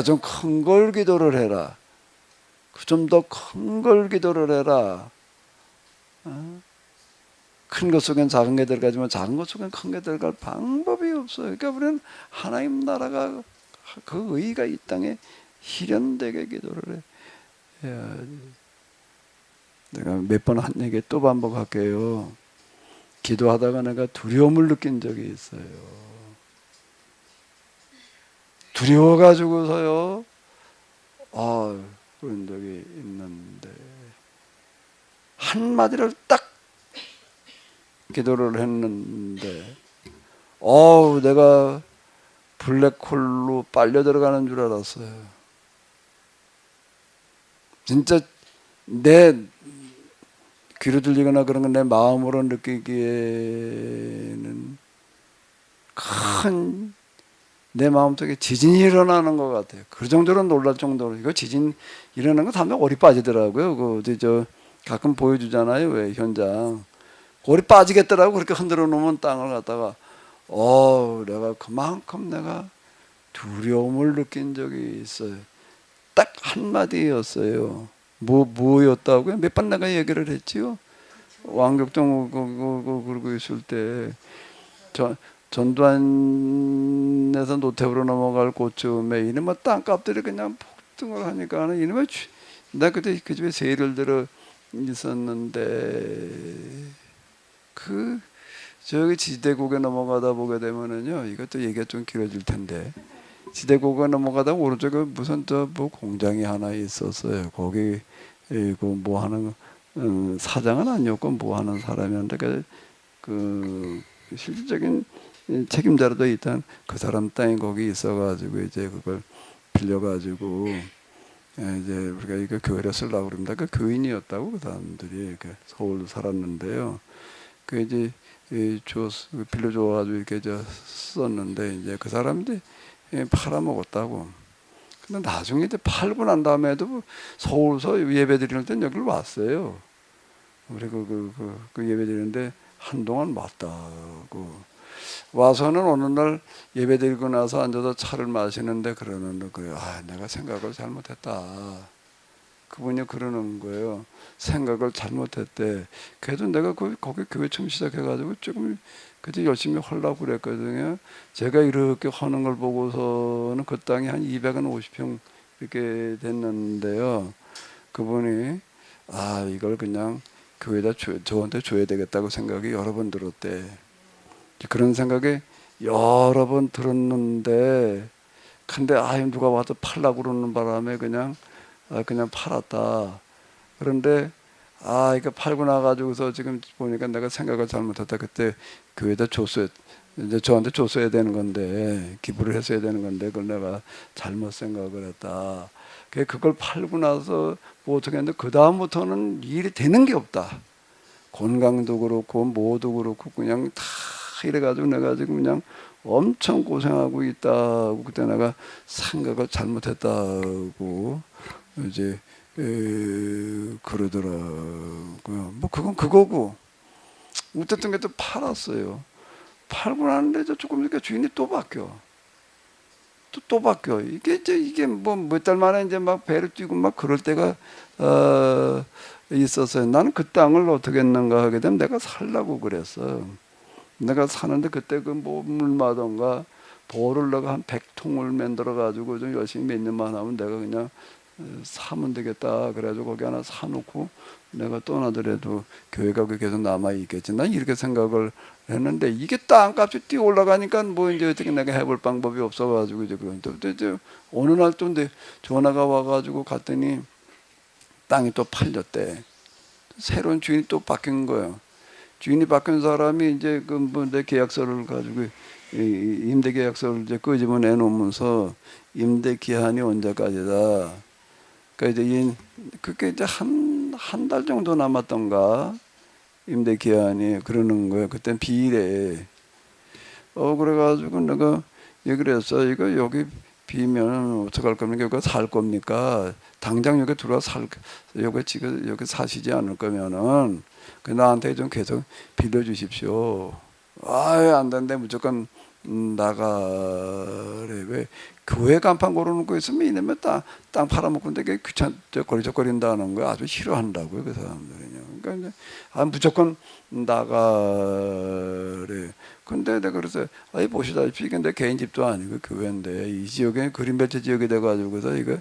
좀 큰 걸 기도를 해라. 좀 더 큰 걸 기도를 해라. 큰 것 속엔 작은 게 들어가지만 작은 것 속엔 큰 게 들어갈 방법이 없어요. 그러니까 우리는 하나님 나라가 그 의가 이 땅에 실현되게 기도를 해야 돼. 내가 몇 번 한 얘기 또 반복할게요. 기도하다가 내가 두려움을 느낀 적이 있어요. 두려워가지고서요. 그런 적이 있는데 한마디를 딱 기도를 했는데 내가 블랙홀로 빨려 들어가는 줄 알았어요. 진짜 내 귀로 들리거나 그런 건 내 마음으로 느끼기에는 큰 내 마음속에 지진이 일어나는 것 같아요. 그 정도로 놀랄 정도로. 이거 지진 일어나는 거 다음에 어리 빠지더라고요. 가끔 보여주잖아요. 왜 현장. 골이 빠지겠더라고. 그렇게 흔들어 놓으면 땅을 갖다가 내가 그만큼 내가 두려움을 느낀 적이 있어요. 딱 한마디였어요. 뭐였다고요? 몇 번 내가 얘기를 했지요. 왕격동 그러고 있을 때 전두환에서 노태우로 넘어갈 그쯤에 이놈의 땅값들이 그냥 폭등을 하니까 이놈의 나 그때 그 집에 세를 들어 있었는데 저기 지대국에 넘어가다 보게 되면은요, 이것도 얘기가 좀 길어질 텐데 지대국에 넘어가다 오른쪽에 무슨 뭐 공장이 하나 있었어요. 거기 뭐 하는 사장은 아니었고 뭐 하는 사람이었는데 그 실질적인 책임자로도 일단 그 사람 땅이 거기 있어가지고 이제 그걸 빌려가지고 이제 우리가 이거 교회를 쓰려고 그럽니다. 그 교인이었다고 그 사람들이 서울 살았는데요. 그 이제 빌려줘가지고 이렇게 썼는데 이제 그 사람들이 팔아먹었다고. 근데 나중에 이제 팔고 난 다음에도 서울서 예배 드리는 때 여기를 왔어요. 우리 그 예배 드리는데 한동안 왔다고. 와서는 어느 날 예배 드리고 나서 앉아서 차를 마시는데 그러는 거예요. 내가 생각을 잘못했다. 그분이 그러는 거예요. 생각을 잘못했대. 그래도 내가 거기 교회 처음 시작해가지고 조금 그때 열심히 하려고 그랬거든요. 제가 이렇게 하는 걸 보고서는 그 땅이 한 250평 이렇게 됐는데요. 그분이 이걸 그냥 교회에다 저한테 줘야 되겠다고 생각이 여러 번 들었대. 그런 생각이 여러 번 들었는데, 근데 누가 와서 팔라고 그러는 바람에 그냥 팔았다. 그런데 이거 팔고 나가지고서 지금 보니까 내가 생각을 잘못했다. 그때 교회에다 줬어야, 이제 저한테 줬어야 되는 건데, 기부를 했어야 되는 건데, 그걸 내가 잘못 생각을 했다. 그걸 팔고 나서 뭐 어떻게 했는데 그 다음부터는 일이 되는 게 없다. 건강도 그렇고 뭐도 그렇고 그냥 다 이래가지고 내가 지금 그냥 엄청 고생하고 있다고 그때 내가 생각을 잘못했다고 이제 그러더라고요. 뭐 그건 그거고 어쨌든 게 또 팔았어요. 팔고 나는데 조금 있으니까 주인이 또 바뀌어. 또 바뀌어. 이게 뭐 몇 달 만에 이제 막 배를 뛰고 막 그럴 때가 있었어요. 나는 그 땅을 어떻게 했는가 하게 되면 내가 살라고 그랬어. 내가 사는데 그때 그 뭐 물마던가 보를 내가 한 100통을 만들어 가지고 좀 열심히 몇 년만 하면 내가 그냥 사면 되겠다. 그래가지고 거기 하나 사놓고 내가 떠나더라도 교회가 계속 남아 있겠지. 난 이렇게 생각을 했는데 이게 땅값이 뛰어 올라가니까 뭐 이제 어떻게 내가 해볼 방법이 없어가지고 이제 그런데 이제 어느 날 또 전화가 와가지고 갔더니 땅이 또 팔렸대. 새로운 주인이 또 바뀐 거예요. 주인이 바뀐 사람이 이제 그 뭐 내 계약서를 가지고 임대 계약서를 이제 끄집어내 놓으면서 임대 기한이 언제까지다. 그러니까 이제 그게 이제 한 달 정도 남았던가 임대 기한이 그러는 거예요. 그땐 비일에. 그래가지고 내가 얘기를 했어. 이거 여기 비면 어떡할 겁니까? 이거 살 겁니까? 당장 여기 들어와 여기 지금 여기 사시지 않을 거면은 나한테 좀 계속 빌려주십시오. 안 된대. 무조건 나가래. 왜 교회 간판 걸어놓고 있으면 이놈의 땅 팔아먹고 되게 거리적거린다는 거 아주 싫어한다고요. 그 사람들은요. 그러니까 이제 무조건 나가래. 근데 내가 그래서 보시다시피 이게 내 개인 집도 아니고 교회인데 이 지역에 그린벨트 지역이 돼가지고서 이거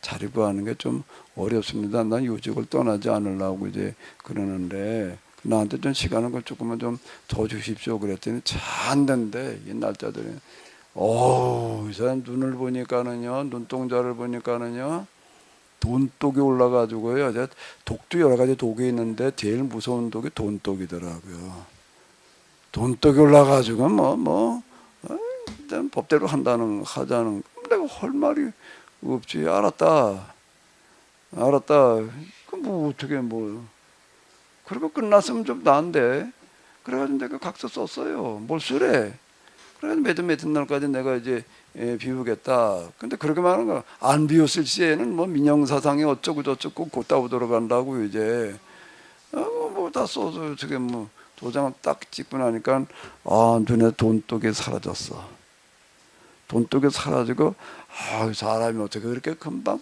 자리 구하는 게 좀 어렵습니다. 난 이 지역을 떠나지 않으려고 이제 그러는데 나한테 좀 시간을 조금만 좀 더 주십시오. 그랬더니 잘 안 된대. 이 날짜들이. 이 사람 눈을 보니까는요, 눈동자를 보니까는요, 돈독이 올라가지고요. 독도 여러 가지 독이 있는데 제일 무서운 독이 돈독이더라고요. 돈독이 올라가지고 일단 법대로 하자는. 내가 할 말이 없지. 알았다. 그 뭐 어떻게 뭐. 그리고 끝났으면 좀 나은데. 그래가지고 내가 각서 썼어요. 뭘 쓰래? 그래가지고 몇 날까지 내가 이제 비우겠다. 근데 그렇게 말하는 거 안 비웠을 시에는 뭐 민영사상이 어쩌고 저쩌고 곧다고 들어간다고 이제 뭐 다 써서 어떻게 뭐 도장을 딱 찍고 나니까 눈에 돈독이 사라졌어. 돈독이 사라지고 사람이 어떻게 그렇게 금방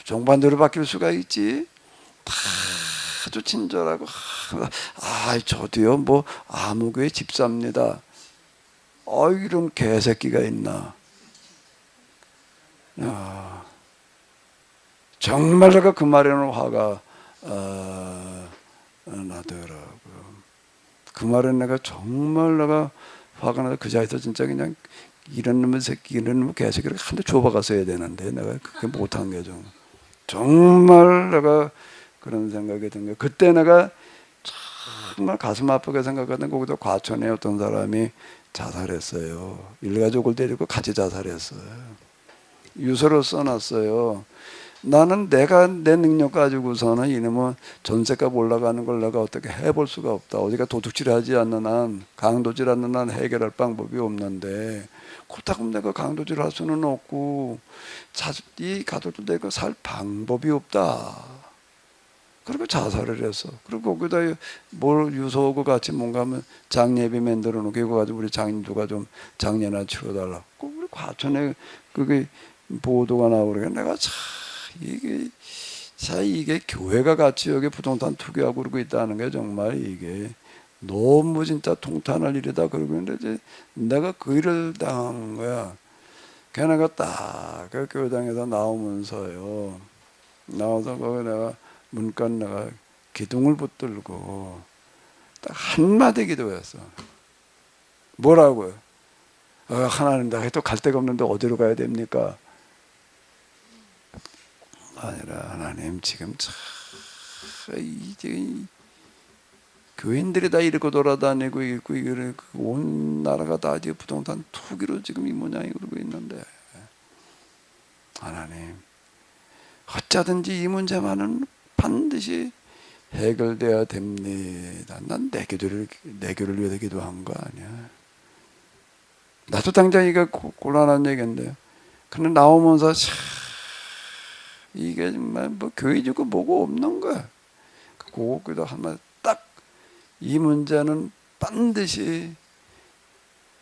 정반대로 바뀔 수가 있지? 아주 친절하고 저도요 뭐 아무교회 집사입니다. 이런 개새끼가 있나? 정말 내가 그 말에는 화가 나더라고요. 그 말에 내가 정말 화가 나서 그 자리에서 진짜 그냥 이런 놈의 새끼, 이런 놈의 개새끼를 한 대 줘박았어야 되는데 내가 그렇게 못한 게 정말 내가 그런 생각이 든 거예요. 그때 내가 정말 가슴 아프게 생각하던 거기서 과천에 어떤 사람이 자살했어요. 일가족을 데리고 같이 자살했어요. 유서를 써놨어요. 나는 내가 내 능력 가지고서는 이놈은 전세값 올라가는 걸 내가 어떻게 해볼 수가 없다. 어디가 도둑질하지 않는 한, 강도질하는 한 해결할 방법이 없는데 그렇다고 내가 강도질할 수는 없고 이 가족들 내가 살 방법이 없다. 그리고 자살을 했어. 그리고 거기다 뭘 유서하고 같이 뭔가 하면 장례비 만들어 놓고 이거 가지고 우리 장인도가 좀 장례나 치러달라고. 우리 과천에 그게 보도가 나오니까 내가 참 이게 교회가 같이 여기 부동산 투기하고 그러고 있다는 게 정말 이게 너무 진짜 통탄할 일이다 그러고 있는데 이제 내가 그 일을 당한 거야. 걔네가 딱 그 교회당에서 나오면서요. 나와서 거기 내가 문간 내가 기둥을 붙들고 딱 한마디 기도했어. 뭐라고요? 하나님 나 또 갈 데가 없는데 어디로 가야 됩니까? 아니라 하나님 지금 참 이제 교인들이 다 이러고 돌아다니고 있고 온 나라가 다 이제 부동산 투기로 지금 이 모양이 그러고 있는데 하나님 어쩌든지 이 문제만은 반드시 해결돼야 됩니다. 난 내 교를 위해서 기도한 거 아니야. 나도 당장 이게 곤란한 얘기인데 근데 나오면서 참 이게 정말 뭐 교회지고 뭐고 없는 거야. 그기도 한번 딱 이 문제는 반드시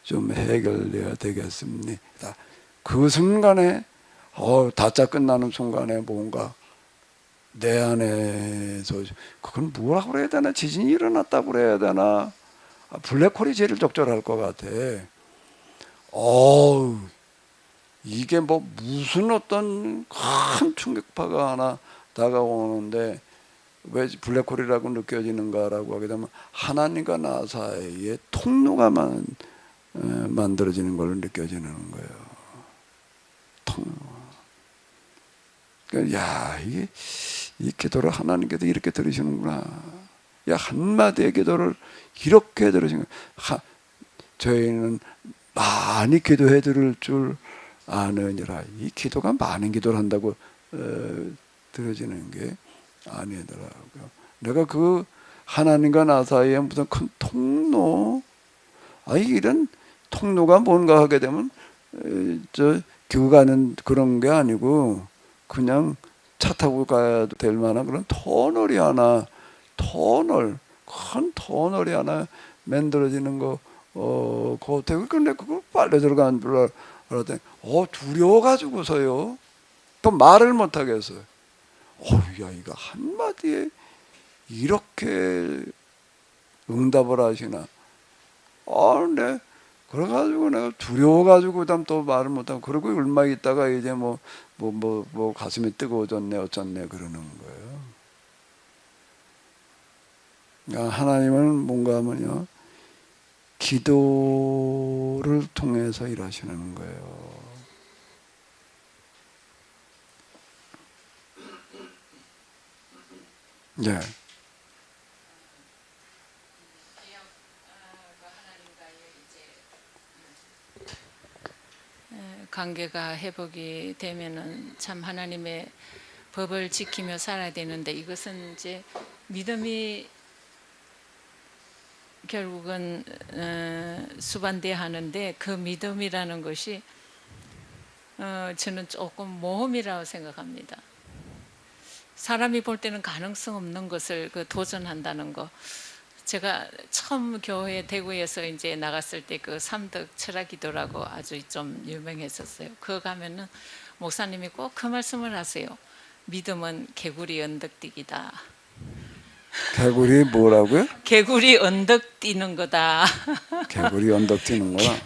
좀 해결돼야 되겠습니다. 그 순간에 다짜 끝나는 순간에 뭔가 내 안에서 그건 뭐라고 그래야 되나? 지진이 일어났다고 그래야 되나? 블랙홀이 제일 적절할 것 같아. 이게 뭐 무슨 어떤 큰 충격파가 하나 다가오는데 왜 블랙홀이라고 느껴지는가라고 하게 되면 하나님과 나 사이에 통로가 만들어지는 걸로 느껴지는 거예요. 통로. 그러니까 야 이게 이 기도를 하나님께서 이렇게 들으시는구나. 야 한마디의 기도를 이렇게 들으시는 거예요. 저희는 많이 기도해 드릴 줄 아느니라. 이 기도가 많은 기도를 한다고 들어지는 게 아니더라고요. 내가 그 하나님과 나 사이에 무슨 큰 통로, 이런 통로가 뭔가 하게 되면 교회 가는 그런 게 아니고 그냥 차 타고 가야 될 만한 그런 터널이 하나, 큰 터널이 하나 만들어지는 거 같아요. 근데 그걸 빨리 들어가는 줄 알았더니 두려워가지고서요. 또 말을 못 하겠어요. 야 이거 한마디에 이렇게 응답을 하시나. 근데 그래가지고 내가 두려워가지고 그다음 또 말을 못하고 그러고 얼마 있다가 이제 뭐 가슴이 뜨거워졌네 어쩌네 그러는 거예요. 그러니까 하나님은 뭔가 하면요 기도를 통해서 일하시는 거예요. 네. 관계가 회복이 되면은 참 하나님의 법을 지키며 살아야 되는데 이것은 이제 믿음이 결국은 수반돼야 하는데 그 믿음이라는 것이 저는 조금 모험이라고 생각합니다. 사람이 볼 때는 가능성 없는 것을 도전한다는 거. 제가 처음 교회 대구에서 이제 나갔을 때 그 삼덕 철학기도라고 아주 좀 유명했었어요. 그거 가면은 목사님이 꼭 그 말씀을 하세요. 믿음은 개구리 언덕 뛰기다. 개구리 뭐라고요? 개구리 언덕 뛰는 거다. 개구리 언덕 뛰는 거야.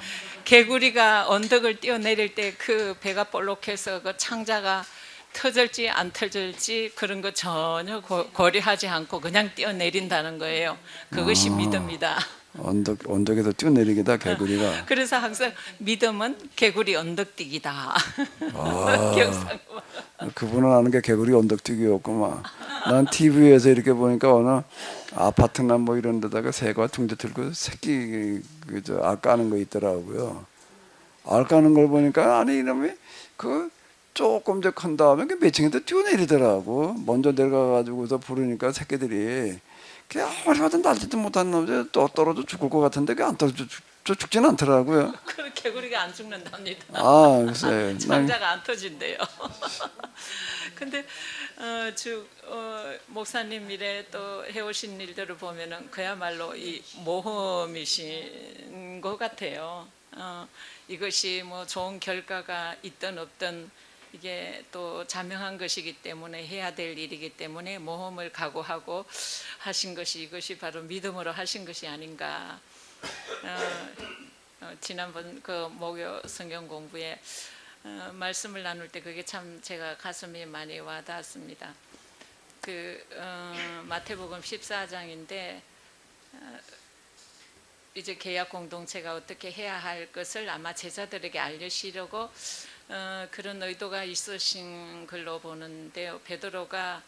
개구리가 언덕을 뛰어내릴 때 그 배가 볼록해서 그 창자가 터질지 안 터질지 그런 거 전혀 고려하지 않고 그냥 뛰어내린다는 거예요. 그것이 믿음이다. 언덕에서 뛰어내리기다 개구리가. 그래서 항상 믿음은 개구리 언덕뛰기다. 그분은 아는 게 개구리 언덕뛰기였구만. 난 TV에서 이렇게 보니까 어느 아파트나 뭐 이런 데다가 새가 둥지 들고 새끼 알 까는 거 있더라고요. 알 까는 걸 보니까 아니 이놈이 조금 더 큰 다음에 몇 층에도 뛰어내리더라고. 먼저 내려가가지고서 부르니까 새끼들이 그냥 아무리 봐도 날지도 못한 놈이 또 떨어져 죽을 것 같은데 그게 안 떨어져 죽지는 않더라고요. 그 개구리가 안 죽는답니다. 글쎄. 창자가 안 터진대요. 근데 목사님 일에 또 해오신 일들을 보면은 그야말로 이 모험이신 것 같아요. 이것이 뭐 좋은 결과가 있든 없든 이게 또 자명한 것이기 때문에 해야 될 일이기 때문에 모험을 각오하고 하신 것이 이것이 바로 믿음으로 하신 것이 아닌가. 지난번 그 목요 성경 공부에 말씀을 나눌 때 그게 참 제가 가슴이 많이 와닿았습니다. 그 마태복음 14장인데 이제 계약 공동체가 어떻게 해야 할 것을 아마 제자들에게 알려주려고 그런 의도가 있으신 걸로 보는데요. 베드로가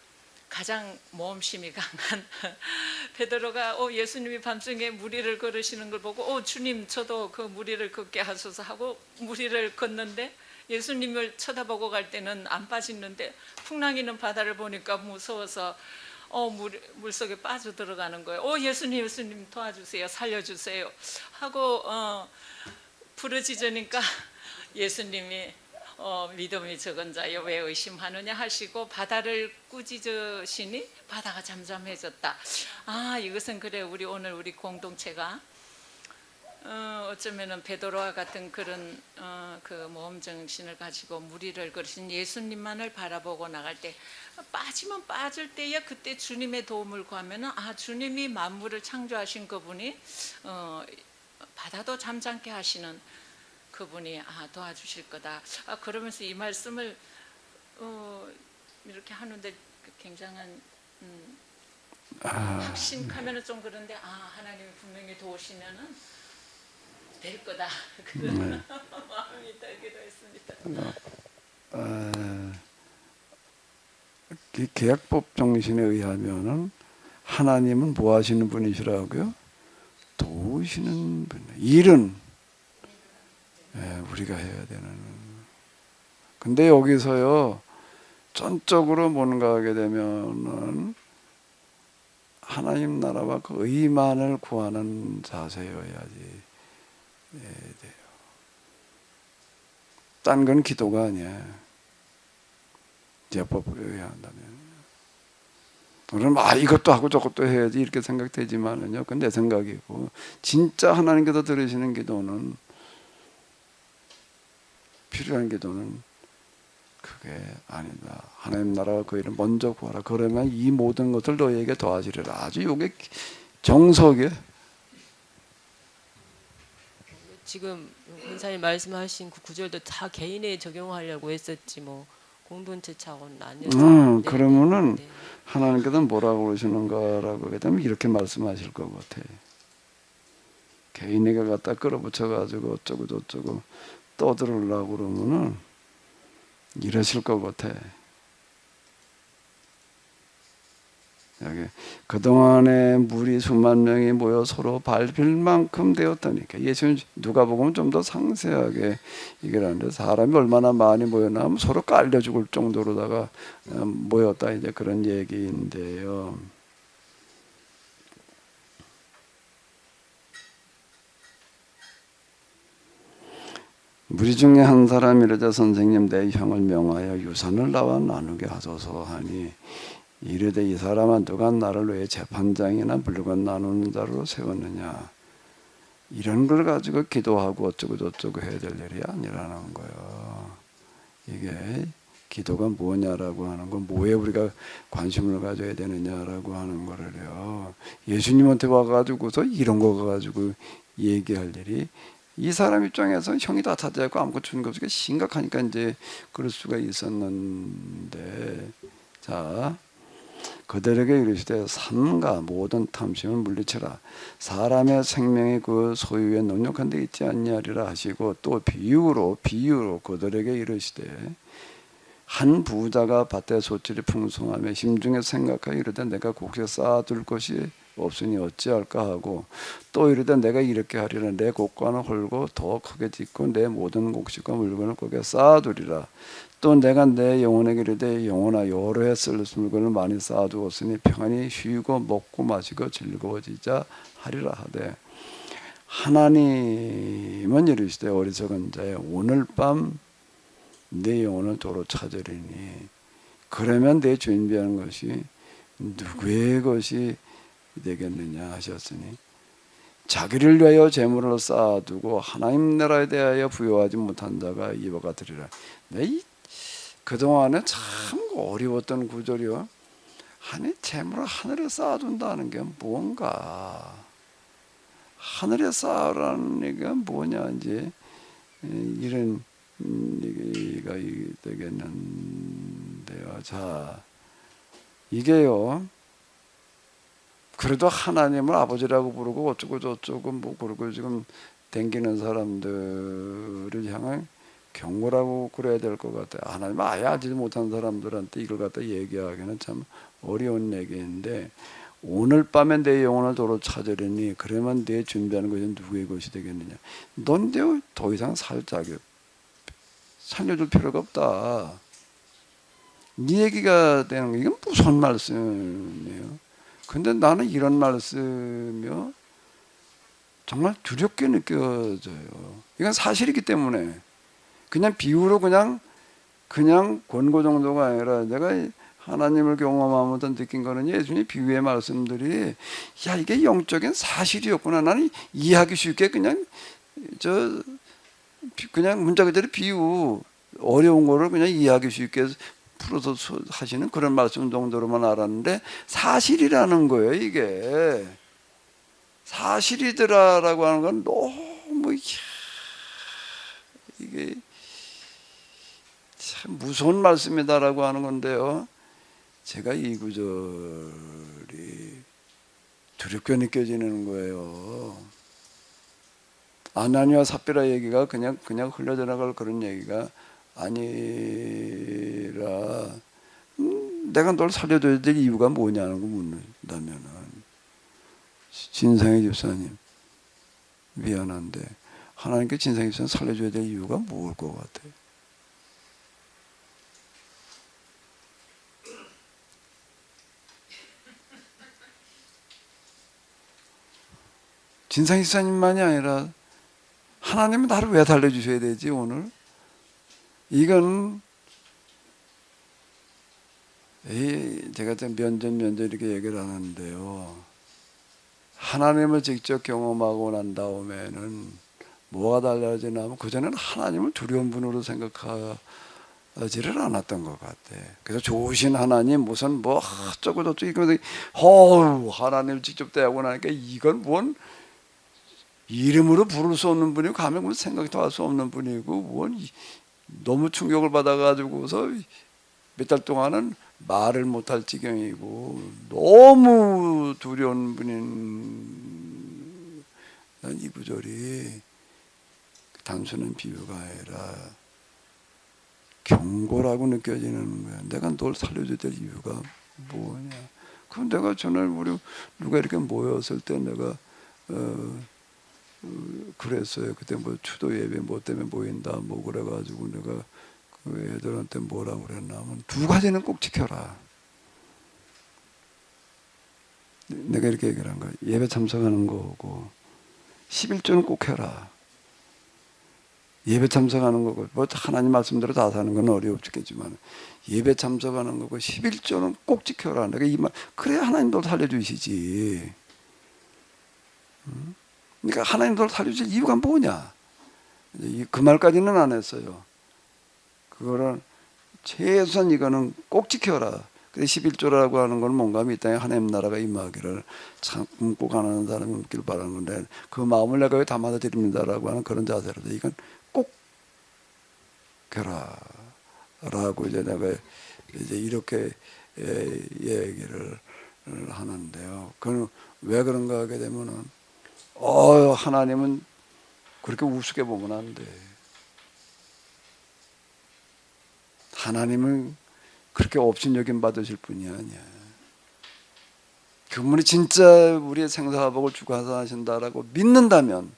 가장 모험심이 강한 베드로가 예수님이 밤중에 무리를 걸으시는 걸 보고 주님 저도 그 무리를 걷게 하소서 하고 무리를 걷는데 예수님을 쳐다보고 갈 때는 안 빠지는데 풍랑이는 바다를 보니까 무서워서 물속에 빠져 들어가는 거예요. 예수님 도와주세요, 살려주세요 하고 부르짖으니까 예수님이 믿음이 적은 자여 왜 의심하느냐 하시고 바다를 꾸짖으시니 바다가 잠잠해졌다. 이것은 그래 오늘 우리 공동체가 어쩌면은 베드로와 같은 그런 그 모험 정신을 가지고 무리를 걸으신 예수님만을 바라보고 나갈 때 빠지면 빠질 때야 그때 주님의 도움을 구하면은 주님이 만물을 창조하신 그분이 바다도 잠잠케 하시는 그분이 도와주실 거다. 그러면서 이 말씀을 이렇게 하는데 굉장한 확신하면은 좀 그런데 하나님이 분명히 도우시면은 될 거다. 그런 마음이 들기도 했습니다. 이 계약법 정신에 의하면은 하나님은 뭐 하시는 분이시라고요? 도우시는 분. 일은 우리가 해야 되는. 근데 여기서요 전적으로 뭔가 하게 되면은 하나님 나라와 그 의만을 구하는 자세여야지 돼요. 딴 건 기도가 아니야. 제법에 의한다면. 우리는 이것도 하고 저것도 해야지 이렇게 생각되지만은요. 그건 내 생각이고 진짜 하나님께서 들으시는 기도는 필요한 기도는 그게 아니다. 하나님 나라와 그 일을 먼저 구하라. 그러면 이 모든 것을 너희에게 더하시리라. 아주 이게 정석이에요. 지금 권사님 말씀하신 그 구절도 다 개인에 적용하려고 했었지 뭐 공동체 차원은 아니었어요. 그러면은 하나님께서 뭐라고 그러시는가라고 하게 되면 이렇게 말씀하실 것 같아. 개인에게 갖다 끌어붙여가지고 어쩌고 저쩌고 떠들으려고 그러면은 이러실 것 같아. 여기 그동안에 무리 수만 명이 모여 서로 밟힐 만큼 되었다니까. 예수님 누가복음은 좀 더 상세하게 얘기하는데 사람이 얼마나 많이 모였나 서로 깔려 죽을 정도로다가 모였다 이제 그런 얘기인데요. 무리 중에 한 사람이 이르자 선생님 내 형을 명하여 유산을 나와 나누게 하소서 하니 이르되 이 사람은 누가 나를 왜 재판장이나 물건 나누는 자로 세웠느냐. 이런 걸 가지고 기도하고 어쩌고 저쩌고 해야 될 일이 아니라는 거예요. 이게 기도가 뭐냐라고 하는 건 뭐에 우리가 관심을 가져야 되느냐라고 하는 거를요. 예수님한테 와가지고서 이런 거 가지고 얘기할 일이 이 사람 입장에서 형이 다 찾아있고 아무것도 주는 게 없으니까 심각하니까 이제 그럴 수가 있었는데 자 그들에게 이르시되 삼가 모든 탐심을 물리쳐라. 사람의 생명이 그 소유에 능력한 데 있지 않냐리라 하시고 또 비유로 그들에게 이르시되 한 부자가 밭에 소출이 풍성하며 심중에 생각하여 이르되 내가 곡식에 쌓아둘 것이 없으니 어찌할까 하고 또 이르되 내가 이렇게 하리라. 내 곡간을 헐고 더 크게 짓고 내 모든 곡식과 물건을 거기에 쌓아두리라. 또 내가 내 영혼에게 이르되 영혼아 여러 해 쓸 물건을 많이 쌓아두었으니 평안히 쉬고 먹고 마시고 즐거워지자 하리라 하되 하나님은 이르시되 어리석은 자여 오늘 밤 내 영혼을 도로 찾으리니 그러면 내 준비하는 것이 누구의 것이 되겠느냐 하셨으니 자기를 위하여 재물을 쌓아두고 하나님 나라에 대하여 부여하지 못한 자가 이와 같으리라. 그동안에 참 어려웠던 구절이요. 아니 재물을 하늘에 쌓아둔다는 게 뭔가, 하늘에 쌓으라는 얘기가 뭐냐, 이제 이런 얘기가 되겠는데요. 자, 이게요, 그래도 하나님을 아버지라고 부르고 어쩌고 저쩌고 뭐 그러고 지금 댕기는 사람들을 향한 경고라고 그래야 될 것 같아요. 하나님 아예 알지 못한 사람들한테 이걸 갖다 얘기하기는 참 어려운 얘기인데, 오늘 밤에 내 영혼을 도로 찾으려니 그러면 내 준비하는 것이 누구의 것이 되겠느냐. 넌 더 이상 살 자격, 살려줄 필요가 없다. 네 얘기가 되는 거, 이건 무슨 말씀이에요? 근데 나는 이런 말씀이요, 정말 두렵게 느껴져요. 이건 사실이기 때문에. 그냥 비유로 그냥 권고 정도가 아니라, 내가 하나님을 경험하면서 느낀 거는 예수님의 비유의 말씀들이, 야, 이게 영적인 사실이었구나. 나는 이해하기 쉽게 그냥 문자 그대로 비유, 어려운 거를 그냥 이해하기 쉽게 풀어서 하시는 그런 말씀 정도로만 알았는데, 사실이라는 거예요. 이게 사실이더라라고 하는 건 너무, 이게 참 무서운 말씀이다라고 하는 건데요. 제가 이 구절이 두렵게 느껴지는 거예요. 아나니와 삽비라 얘기가 그냥 흘려지나갈 그런 얘기가 아니라, 내가 널 살려줘야 될 이유가 뭐냐는 거 묻는다면은, 진상의 집사님 미안한데 하나님께 진상의 집사님 살려줘야 될 이유가 뭐일 것 같아요? 진상의 집사님만이 아니라 하나님은 나를 왜 살려주셔야 되지 오늘? 이건 제가 면전 이렇게 얘기를 하는데요, 하나님을 직접 경험하고 난 다음에는 뭐가 달라지냐면, 그전에는 하나님을 두려운 분으로 생각하지를 않았던 것 같아. 그래서 좋으신 하나님, 무슨 뭐 어쩌고 저쩌고, 이거 하나님 직접 대하고 나니까 이건 뭔 이름으로 부를 수 없는 분이고 가면 생각도 할 수 없는 분이고, 뭔 너무 충격을 받아가지고서 몇 달 동안은 말을 못할 지경이고 너무 두려운 분인, 난 이 구절이 단순한 비유가 아니라 경고라고 느껴지는 거야. 내가 널 살려줘야 될 이유가 뭐냐. 그럼 내가 전에 우리 누가 이렇게 모였을 때 내가 그랬어요. 그때 뭐 추도 예배 뭐 때문에 모인다 뭐 그래가지고 내가 그 애들한테 뭐라고 그랬냐면, 두 가지는 꼭 지켜라. 내가 이렇게 얘기를 한 거야. 예배 참석하는 거고 11조는 꼭 해라. 예배 참석하는 거고, 뭐 하나님 말씀대로 다 사는 건 어려웠겠지만 예배 참석하는 거고 11조는 꼭 지켜라. 내가 이 말, 그래야 하나님 널 살려주시지. 그러니까 하나님 널 살려줄 이유가 뭐냐. 그 말까지는 안 했어요. 그거를 최소한 이거는 꼭 지켜라. 그래 11조라고 하는 건 뭔가 이 땅에 하나님 나라가 임하기를 참고 가는 사람이 없길 바라는 건데, 그 마음을 내가 왜 담아다 드립니다라고 하는 그런 자세로도 이건 꼭 해라 라고 이제 내가 이제 이렇게 얘기를 하는데요. 그건 왜 그런가 하게 되면은, 하나님은 그렇게 우습게 보면 안 돼. 하나님은 그렇게 업신여김 받으실 분이 아니야. 그분이 진짜 우리의 생사화복을 주관하신다라고 믿는다면,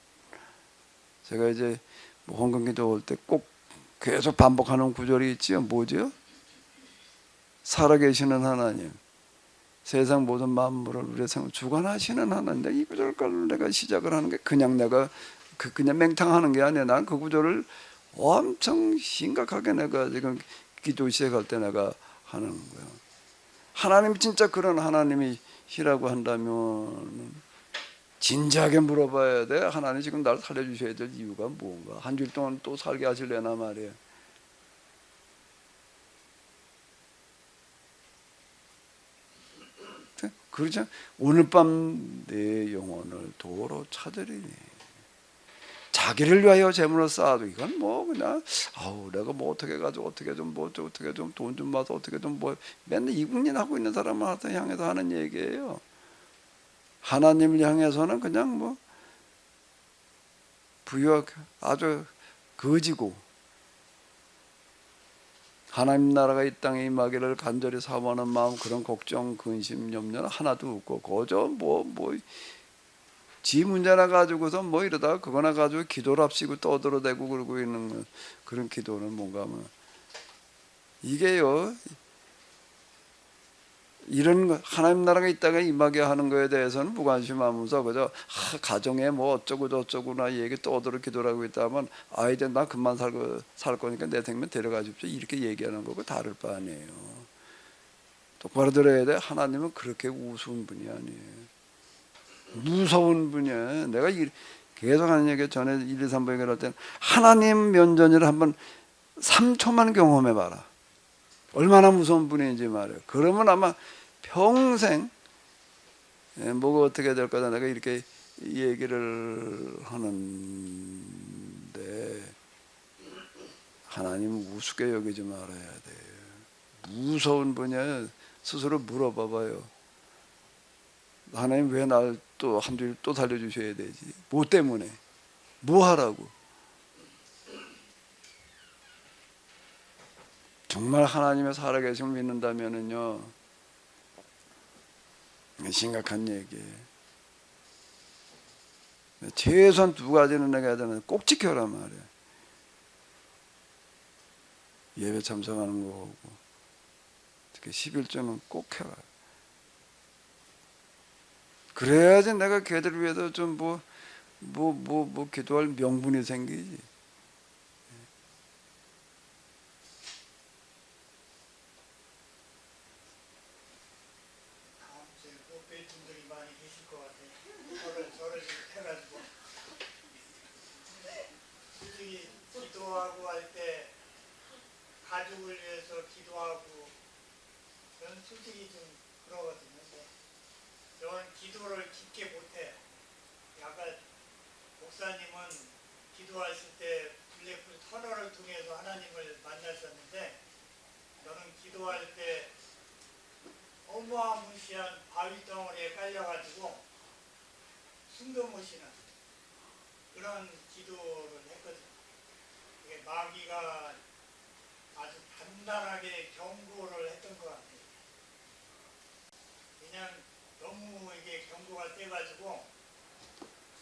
제가 이제 뭐 헌금기도 올 때 꼭 계속 반복하는 구절이 있지요. 뭐죠? 살아계시는 하나님, 세상 모든 만물을 우리의 생을 주관하시는 하나님. 이 구절을 내가 시작을 하는 게 그냥 내가 그냥 맹탕하는 게 아니야. 난 그 구절을 엄청 심각하게 내가 지금 기도 시작할 때 내가 하는 거예요. 하나님 진짜 그런 하나님이시라고 한다면 진지하게 물어봐야 돼. 하나님 지금 날 살려주셔야 될 이유가 뭔가? 한 주일 동안 또 살게 하실래나 말이에요. 그렇죠. 오늘 밤 내 영혼을 도로 찾으리니. 자기를 위하여 재물을 쌓아도 이건 뭐 그냥 아우 내가 뭐 어떻게 가지고 어떻게 좀 뭐 어떻게 좀 돈 좀 받아 어떻게 좀 뭐 맨날 이국린 하고 있는 사람한테 향해서 하는 얘기예요. 하나님을 향해서는 그냥 뭐 부유하게 아주 거지고 하나님 나라가 이 땅에 임하기를 간절히 사모하는 마음 그런 걱정 근심 염려는 하나도 없고 거저 지 문제나 가지고서 뭐 이러다가 그거나 가지고 기도랍시고 떠들어대고 그러고 있는 그런 기도는 뭔가 하면 이게요 이런 거 하나님 나라가 이 땅에 임하게 하는 거에 대해서는 무관심하면서 그저 가정에 뭐 어쩌고 저쩌고나 얘기 떠들어 기도하고 있다면 아이들 나 그만 살 거니까 내 생명 데려가 줍시오 이렇게 얘기하는 거고 다를 바 아니에요. 똑바로 들어야 돼. 하나님은 그렇게 우스운 분이 아니에요. 무서운 분이야. 내가 계속 하는 얘기 전에 1, 2, 3번 얘기할 때는 하나님 면전을 한번 3초만 경험해봐라. 얼마나 무서운 분인지 말이에요. 그러면 아마 평생 뭐가 어떻게 될 거다 내가 이렇게 얘기를 하는데 하나님 우습게 여기지 말아야 돼요. 무서운 분이야. 스스로 물어봐봐요. 하나님 왜 날 또 한 줄 또 살려주셔야 되지? 뭐 때문에? 뭐 하라고? 정말 하나님의 살아계심을 믿는다면은요 심각한 얘기예요. 최소한 두 가지는 내가 해야 되는데 꼭 지켜라 말이야. 예배 참석하는 거고 특히 11조는 꼭 해라. 그래야지 내가 걔들을 위해서 좀 기도할 명분이 생기지. 다음 주에 못 뵐 분들이 많이 계실 것 같아요. 저를 해가지고 솔직히 기도하고 할 때 가족을 위해서 기도하고 저는 솔직히 좀 그러거든요. 저는 기도를 깊게 못해요. 아까 목사님은 기도하실 때 블랙풀 터널을 통해서 하나님을 만나셨는데 저는 기도할 때 어마무시한 바위 덩어리에 깔려가지고 숨도 못 쉬는 그런 기도를 했거든요. 이게 마귀가 아주 단단하게 경고를 했던 것 같아요. 그냥 너무 이게 경고가 세가지고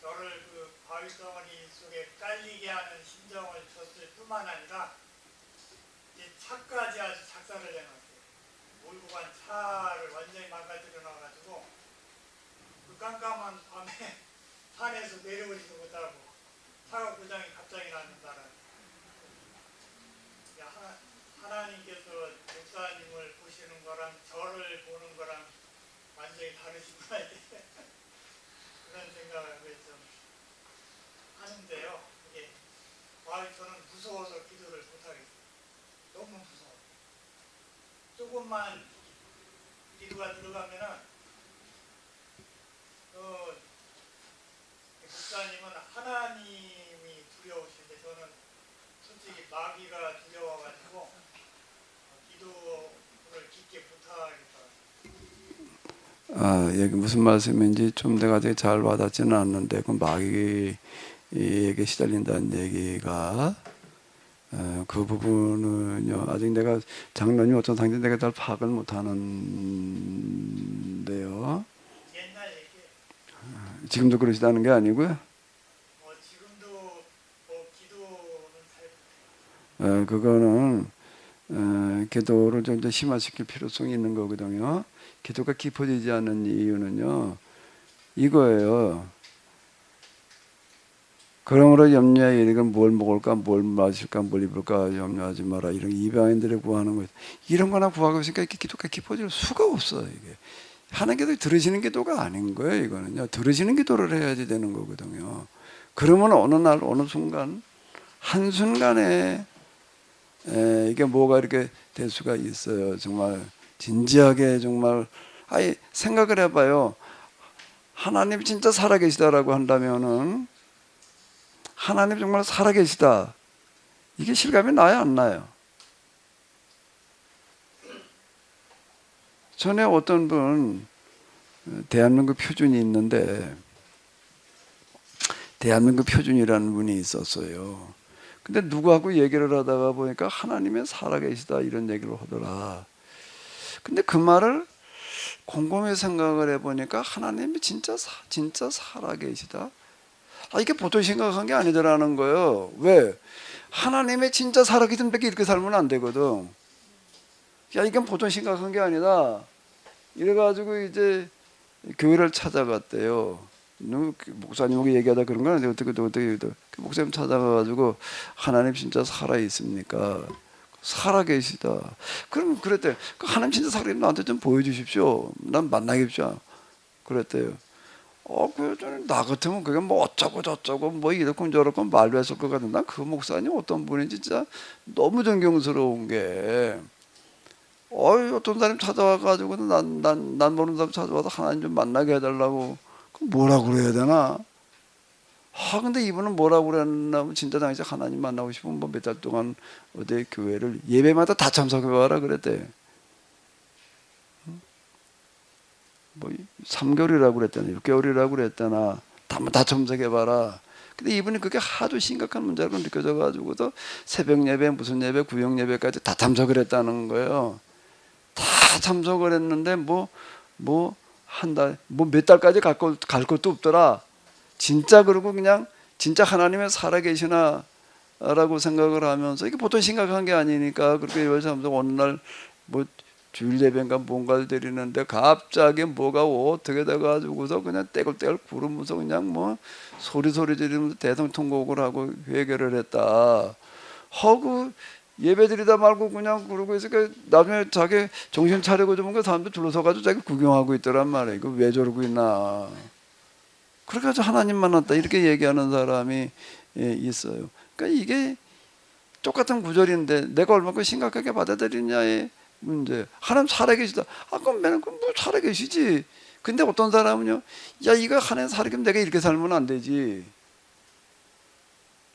저를 그 바위 덩어리 속에 깔리게 하는 심정을 줬을 뿐만 아니라 이제 차까지 아주 작살을 내놨어요. 몰고 간 차를 완전히 망가뜨려 놔가지고 그 깜깜한 밤에 산에서 내려오지도 못하고 차가 고장이 갑자기 나는 바람에 하나님께서 목사님을 보시는 거랑 저를 보는 거랑 완전히 다르시구나 그런 생각을 좀 하는데요. 이게 저는 무서워서 기도를 못하겠어요. 너무 무서워. 조금만 기도가 들어가면은 목사님은 하나님이 두려우신데 저는 솔직히 마귀가 두려워가지고 기도를 깊게 못하겠더라고요. 여기 무슨 말씀인지 좀 내가 되게 잘 와닿지는 않는데 그 마귀에게 시달린다는 얘기가 그 부분은요 아직 내가 장로님이 어떤 상태인지 내가 잘 파악을 못하는데요. 옛날 얘기. 지금도 그러시다는 게 아니고요. 지금도 기도는 잘. 그거는 기도를 좀 더 심화시킬 필요성이 있는 거거든요. 기도가 깊어지지 않는 이유는요 이거예요. 그러므로 염려해 이건 뭘 먹을까, 뭘 마실까, 뭘 입을까 염려하지 마라. 이런 이방인들을 구하는 것 이런 거나 구하고 있으니까 이렇게 기도가 깊어질 수가 없어요. 이게 하는 기도 들으시는 기도가 아닌 거예요. 이거는요 들으시는 기도를 해야지 되는 거거든요. 그러면 어느 날 어느 순간 한 순간에 이게 뭐가 이렇게 될 수가 있어요. 정말 진지하게 정말 아니 생각을 해봐요. 하나님 진짜 살아계시다라고 한다면은 하나님 정말 살아계시다. 이게 실감이 나요, 안 나요? 전에 어떤 분 대한민국 표준이 있는데 대한민국 표준이라는 분이 있었어요. 근데 누구하고 얘기를 하다가 보니까 하나님은 살아계시다 이런 얘기를 하더라. 근데 그 말을 곰곰이 생각을 해보니까 하나님이 진짜 살아계시다. 이게 보통 생각한 게 아니더라는 거예요. 왜? 하나님의 진짜 살아계신 밖에 이렇게 살면 안 되거든. 야, 이건 보통 생각한 게 아니다. 이래가지고 이제 교회를 찾아갔대요. 목사님하고 얘기하다 그런 건 아닌데 어떻게 그 목사님 찾아가가지고 하나님 진짜 살아 있습니까? 살아계시다. 그럼 그랬대. 하나님 진짜 살아계시면 나한테 좀 보여주십시오. 난 만나겠죠. 그랬대요. 나 같으면 그게 뭐 어쩌고 저쩌고 뭐 이렇고 저렇고 말로 했을 것 같은데 난 그 목사님 어떤 분인지 진짜 너무 존경스러운 게 어떤 사람 찾아와가지고 난 모르는 사람 찾아와서 하나님 좀 만나게 해달라고 그럼 뭐라고 그래야 되나? 근데 이분은 뭐라고 그랬냐면 진짜 당시 하나님 만나고 싶으면 뭐 몇 달 동안 어디 교회를 예배마다 다 참석해봐라 그랬대. 뭐 3개월이라고 그랬다나 6개월이라고 그랬다나 다 참석해봐라. 근데 이분이 그게 하도 심각한 문제라고 느껴져가지고도 새벽 예배 무슨 예배 구역 예배까지 다 참석을 했다는 거예요. 다 참석을 했는데 한 달 몇 달까지 갈 것도 없더라. 진짜 그러고 그냥 진짜 하나님의 살아계시나 라고 생각을 하면서 이게 보통 심각한 게 아니니까 그렇게 열심히 어느 날 뭐 주일 예배인가 뭔가를 드리는데 갑자기 뭐가 어떻게 돼가지고서 그냥 떼굴떼굴 구르면서 그냥 뭐 소리 지르면서 대성통곡을 하고 회개를 했다. 하고 예배 드리다 말고 그냥 그러고 있으니까 나중에 자기 정신 차리고 좀 그 사람들 둘러서가지고 자기 구경하고 있더란 말이에요. 이거 왜 저러고 있나. 그래가지고 하나님 만났다 이렇게 얘기하는 사람이 있어요. 그러니까 이게 똑같은 구절인데 내가 얼마큼 심각하게 받아들이냐의 문제. 하나님 살아계시다. 그럼 맨날 뭐 살아계시지. 근데 어떤 사람은요, 야 이거 하나님 살아계시면 내가 이렇게 살면 안 되지.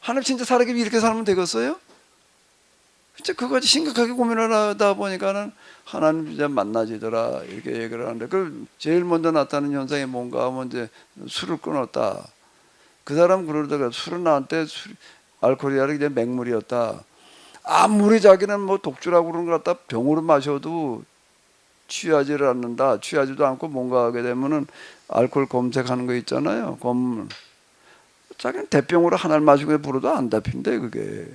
하나님 진짜 살아계시면 이렇게 살면 되겠어요? 진짜 그거 심각하게 고민을 하다 보니까는 하나님 진짜 만나지더라 이렇게 얘기를 하는데 그 제일 먼저 나타나는 현상이 뭔가 하면 이제 술을 끊었다. 그 사람 그러다가 술은 나한테 알코올이 아니라 그냥 맹물이었다. 아무리 자기는 뭐 독주라고 그런 걸 갖다 병으로 마셔도 취하지를 않는다. 취하지도 않고 뭔가 하게 되면은 알코올 검색하는 거 있잖아요. 자기는 대병으로 하나를 마시고 불어도 안 잡힌대 그게.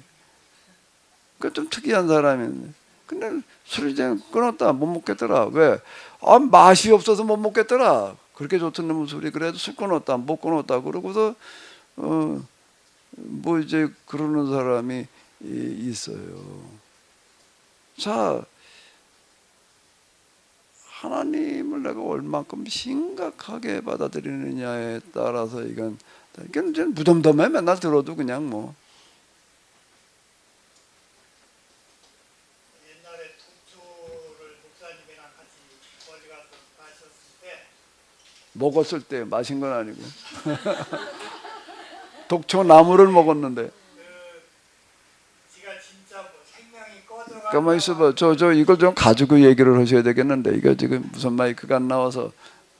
그 좀 특이한 사람인데. 근데 술을 이제 끊었다. 못 먹겠더라. 왜? 맛이 없어서 못 먹겠더라. 그렇게 좋던 놈의 술이 그래도 술 끊었다. 못 끊었다. 그러고서 뭐 이제 그러는 사람이 있어요. 자, 하나님을 내가 얼만큼 심각하게 받아들이느냐에 따라서 이건 무덤덤해. 맨날 들어도 그냥 뭐. 옛날에 독초를 목사님이랑 같이 어디 가서 마셨을 때 먹었을 때 마신 건 아니고 독초 나무를 먹었는데. 지가 진짜 뭐 생명이 꺼져가. 가만히 있어봐. 저 이걸 좀 가지고 얘기를 하셔야 되겠는데 이거 지금 무슨 마이크가 안 나와서.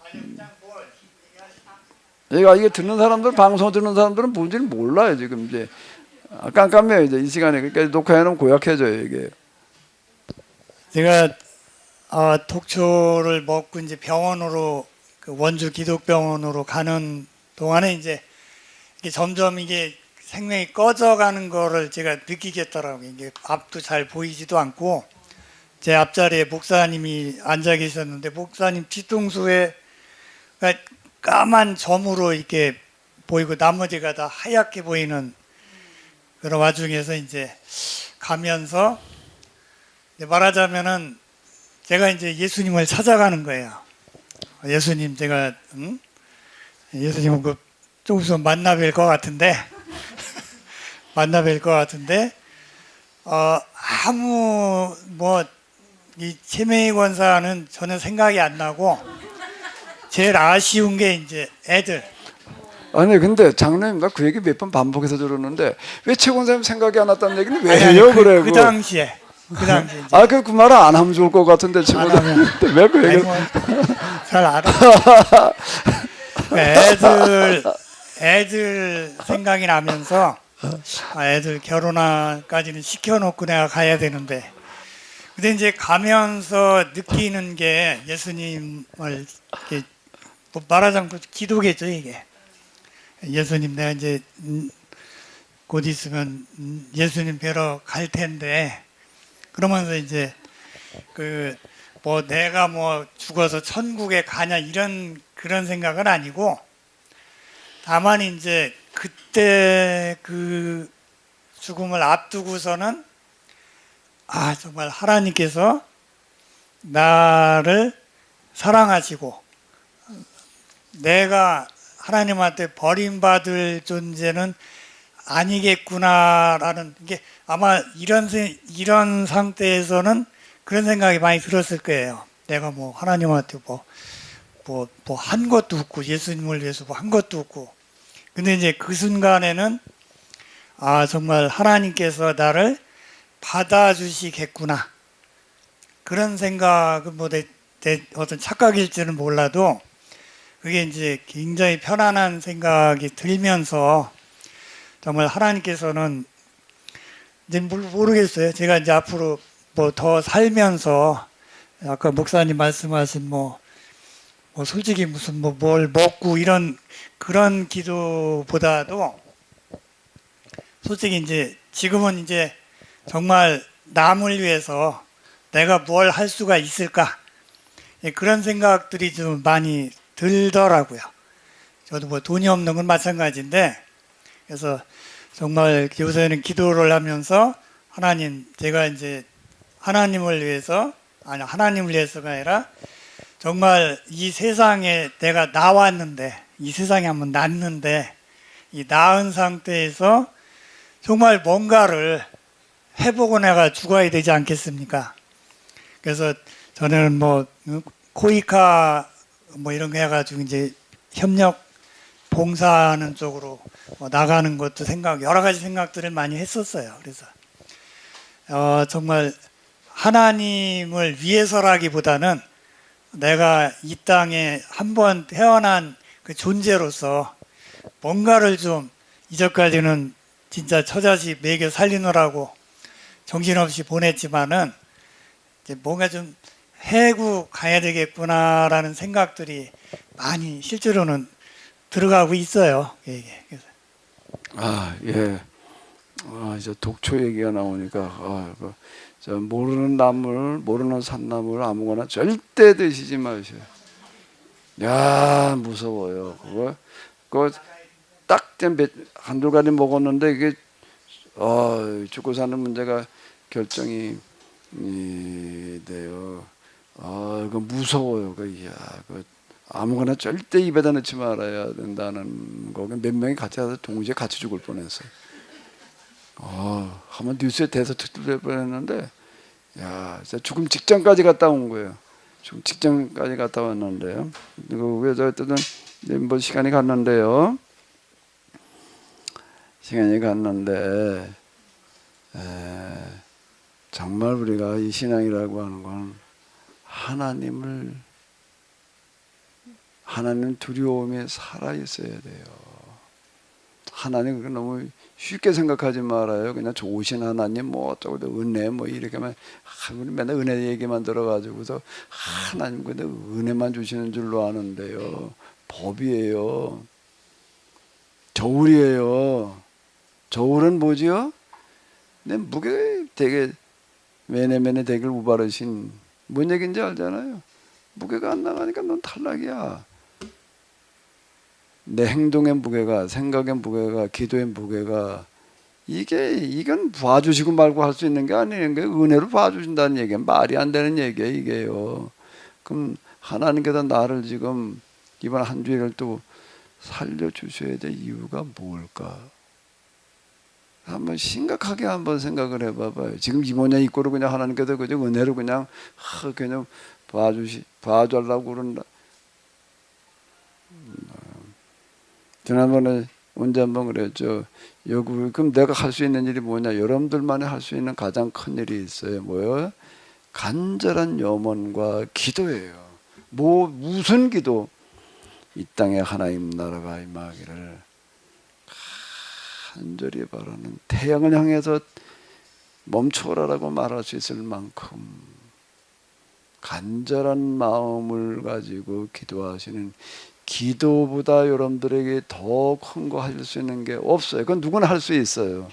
아니 그냥 뭐 얘기하시나. 이게 듣는 사람들 방송 듣는 사람들은 뭔지를 몰라요 지금 이제. 깜깜해요 이제 이 시간에. 그러니까 녹화해놓으면 고약해져요 이게. 제가 독초를 먹고 이제 병원으로 그 원주 기독병원으로 가는 동안에 이제 이게 점점 이게 생명이 꺼져가는 거를 제가 느끼겠더라고요. 이게 앞도 잘 보이지도 않고 제 앞자리에 목사님이 앉아 계셨는데 목사님 뒤통수에 까만 점으로 이렇게 보이고 나머지가 다 하얗게 보이는 그런 와중에서 이제 가면서 말하자면은 제가 이제 예수님을 찾아가는 거예요. 예수님 제가 예수님은 그 조금 있으면 만나 뵐 것 같은데 아무 뭐 이 치매 권사는 전혀 생각이 안 나고 제일 아쉬운 게 이제 애들. 아니 근데 장로님 나 그 얘기 몇 번 반복해서 들었는데 왜 최권사님 생각이 안 났다는 얘기는 왜 아니, 해요? 그, 그래 그 당시에 이제 그 말을 안 하면 좋을 것 같은데 최권사님 왜 그 아니, 얘기를 뭐, 잘 알아. 애들 생각이 나면서 애들 결혼까지는 시켜놓고 내가 가야 되는데, 근데 이제 가면서 느끼는 게 예수님을 이렇게 뭐 말하자면 기도겠죠 이게. 예수님 내가 이제 곧 있으면 예수님 뵈러 갈 텐데, 그러면서 이제 그 뭐 내가 뭐 죽어서 천국에 가냐 이런 그런 생각은 아니고, 다만 이제 그때 그 죽음을 앞두고서는 정말 하나님께서 나를 사랑하시고 내가 하나님한테 버림받을 존재는 아니겠구나라는 게, 아마 이런 상태에서는 그런 생각이 많이 들었을 거예요. 내가 뭐 하나님한테 뭐 한 것도 없고 예수님을 위해서 뭐 한 것도 없고. 근데 이제 그 순간에는 정말 하나님께서 나를 받아주시겠구나. 그런 생각은 뭐 내 어떤 착각일지는 몰라도 그게 이제 굉장히 편안한 생각이 들면서, 정말 하나님께서는 이제 모르겠어요. 제가 이제 앞으로 뭐 더 살면서 아까 목사님 말씀하신 뭐 솔직히 무슨 뭘 먹고 이런 그런 기도보다도 솔직히 이제 지금은 이제 정말 남을 위해서 내가 뭘 할 수가 있을까, 그런 생각들이 좀 많이 들더라고요. 저도 뭐 돈이 없는 건 마찬가지인데, 그래서 정말 요새는 기도를 하면서 하나님, 제가 이제 하나님을 위해서가 아니라 정말 이 세상에 내가 나왔는데, 이 세상에 한번 났는데, 이 나은 상태에서 정말 뭔가를 해보고 내가 죽어야 되지 않겠습니까? 그래서 저는 뭐 코이카 뭐 이런 거 해가지고 이제 협력 봉사하는 쪽으로 나가는 것도 여러 가지 생각들을 많이 했었어요. 그래서 정말 하나님을 위해서라기보다는 내가 이 땅에 한번 태어난 그 존재로서 뭔가를 좀, 이전까지는 진짜 처자식 먹여 살리느라고 정신없이 보냈지만은 이제 뭔가 좀 해고 가야 되겠구나라는 생각들이 많이 실제로는 들어가고 있어요. 그래서. 예. 이제 독초 얘기가 나오니까 저 모르는 나물, 모르는 산나물 아무거나 절대 드시지 마세요. 야, 무서워요. 그거 딱 한두 가지 먹었는데 이게 죽고 사는 문제가 결정이 돼요. 이거 무서워요. 그 아무거나 절대 입에다 넣지 말아야 된다는 거. 몇 명이 같이 가서 동시에 같이 죽을 뻔했어요. 한번 뉴스에 대해서 특집될 뻔했는데, 진짜 죽음 직전까지 갔다 온 거예요. 죽음 직전까지 갔다 왔는데요. 그래서 어쨌든 뭐 시간이 갔는데 정말 우리가 이 신앙이라고 하는 건 하나님 두려움에 살아 있어야 돼요. 하나님 그렇게 너무 쉽게 생각하지 말아요. 그냥 좋으신 하나님 뭐 어쩌고 은혜 뭐 이렇게만 우리 맨날 은혜 얘기만 들어가지고서 하나님 근데 은혜만 주시는 줄로 아는데요. 법이에요. 저울이에요. 저울은 뭐지요? 내 무게 되게 매네매네 되길 우바르신, 뭔 얘기인지 알잖아요. 무게가 안 나가니까 넌 탈락이야. 내 행동의 무게가, 생각의 무게가, 기도의 무게가, 이건 봐주시고 말고 할 수 있는 게 아니에요. 은혜로 봐주신다는 얘기는 말이 안 되는 얘기예요, 이게요. 그럼 하나님께서 나를 지금 이번 한 주일을 또 살려주셔야 될 이유가 뭘까? 한번 심각하게 한번 생각을 해봐봐요. 지금 이 모양 이꼴을 그냥 하나님께서 그저 은혜로 그냥 그냥 봐주려고 그런다. 지난번에 언제 한번 그랬죠. 여기 그럼 내가 할 수 있는 일이 뭐냐? 여러분들만이 할 수 있는 가장 큰 일이 있어요. 뭐요? 간절한 염원과 기도예요. 무슨 기도? 이 땅에 하나님 나라가 임하기를 간절히 바라는, 태양을 향해서 멈춰라라고 말할 수 있을 만큼 간절한 마음을 가지고 기도하시는, 기도보다 여러분들에게 더 큰 거 하실 수 있는 게 없어요. 그건 누구나 할 수 있어요.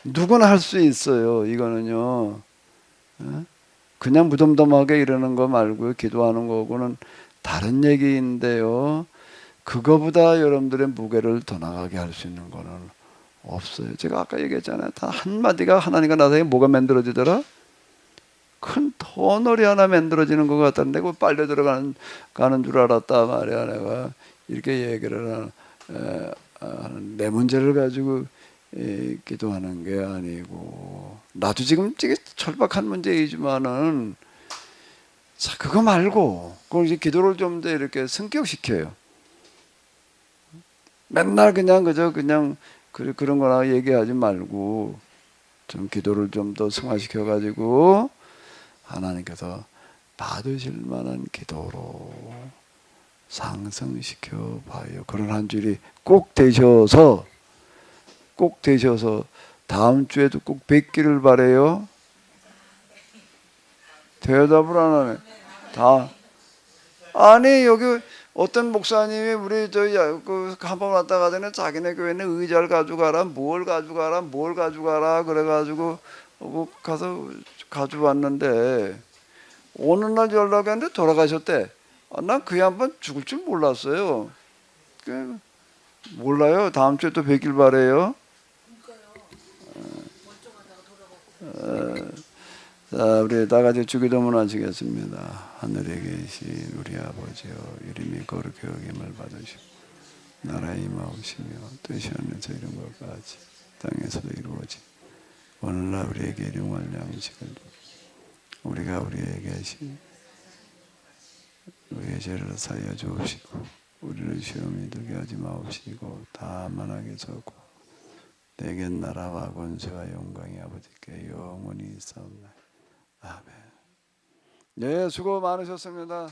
누구나 할 수 있어요. 이거는요, 그냥 무덤덤하게 이러는 거 말고 기도하는 거고는 다른 얘기인데요. 그거보다 여러분들의 무게를 더 나가게 할 수 있는 거는 없어요. 제가 아까 얘기했잖아요. 단 한마디가 하나님과 나사이에 뭐가 만들어지더라? 큰 터널이 하나 만들어지는 것 같다는데 그 빨려 들어가는 줄 알았다 말이야. 내가 이렇게 얘기를 하는, 내 문제를 가지고 기도하는 게 아니고, 나도 지금 되게 절박한 문제이지만은, 자, 그거 말고 그걸 이제 기도를 좀 더 이렇게 승격시켜요. 맨날 그냥 그런 거나 얘기하지 말고 좀 기도를 좀 더 승화시켜 가지고 하나님께서 받으실 만한 기도로 상승시켜 봐요. 그런 한 줄이 꼭 되셔서 다음 주에도 꼭 뵙기를 바래요. 대답을 안 하네. 아니, 여기 어떤 목사님이 우리 한번 왔다 가더니 자기네 교회는 의자를 가져가라, 뭘 가져가라 그래가지고 가서 가져왔는데 어느 날 연락했는데 돌아가셨대. 난 그 양반 죽을 줄 몰랐어요. 몰라요. 다음 주에 또 뵙길 바래요. 자, 우리 다 같이 주기도문 하시겠습니다. 하늘에 계신 우리 아버지여, 이름이 거룩히 여김을 받으시고 나라에 임하옵시며 뜻이 하늘에서 이룬 것 같이 땅에서도 이루어지. 오늘날 우리에게 일용할 양식을 우리가 우리에게 하신 우리의 죄를 사하여 주옵시고 우리를 시험에 들게 하지 마옵시고 다만 악에서 내게 나라와 권세와 영광이 아버지께 영원히 있사옵나이다. 아멘. 네, 수고 많으셨습니다.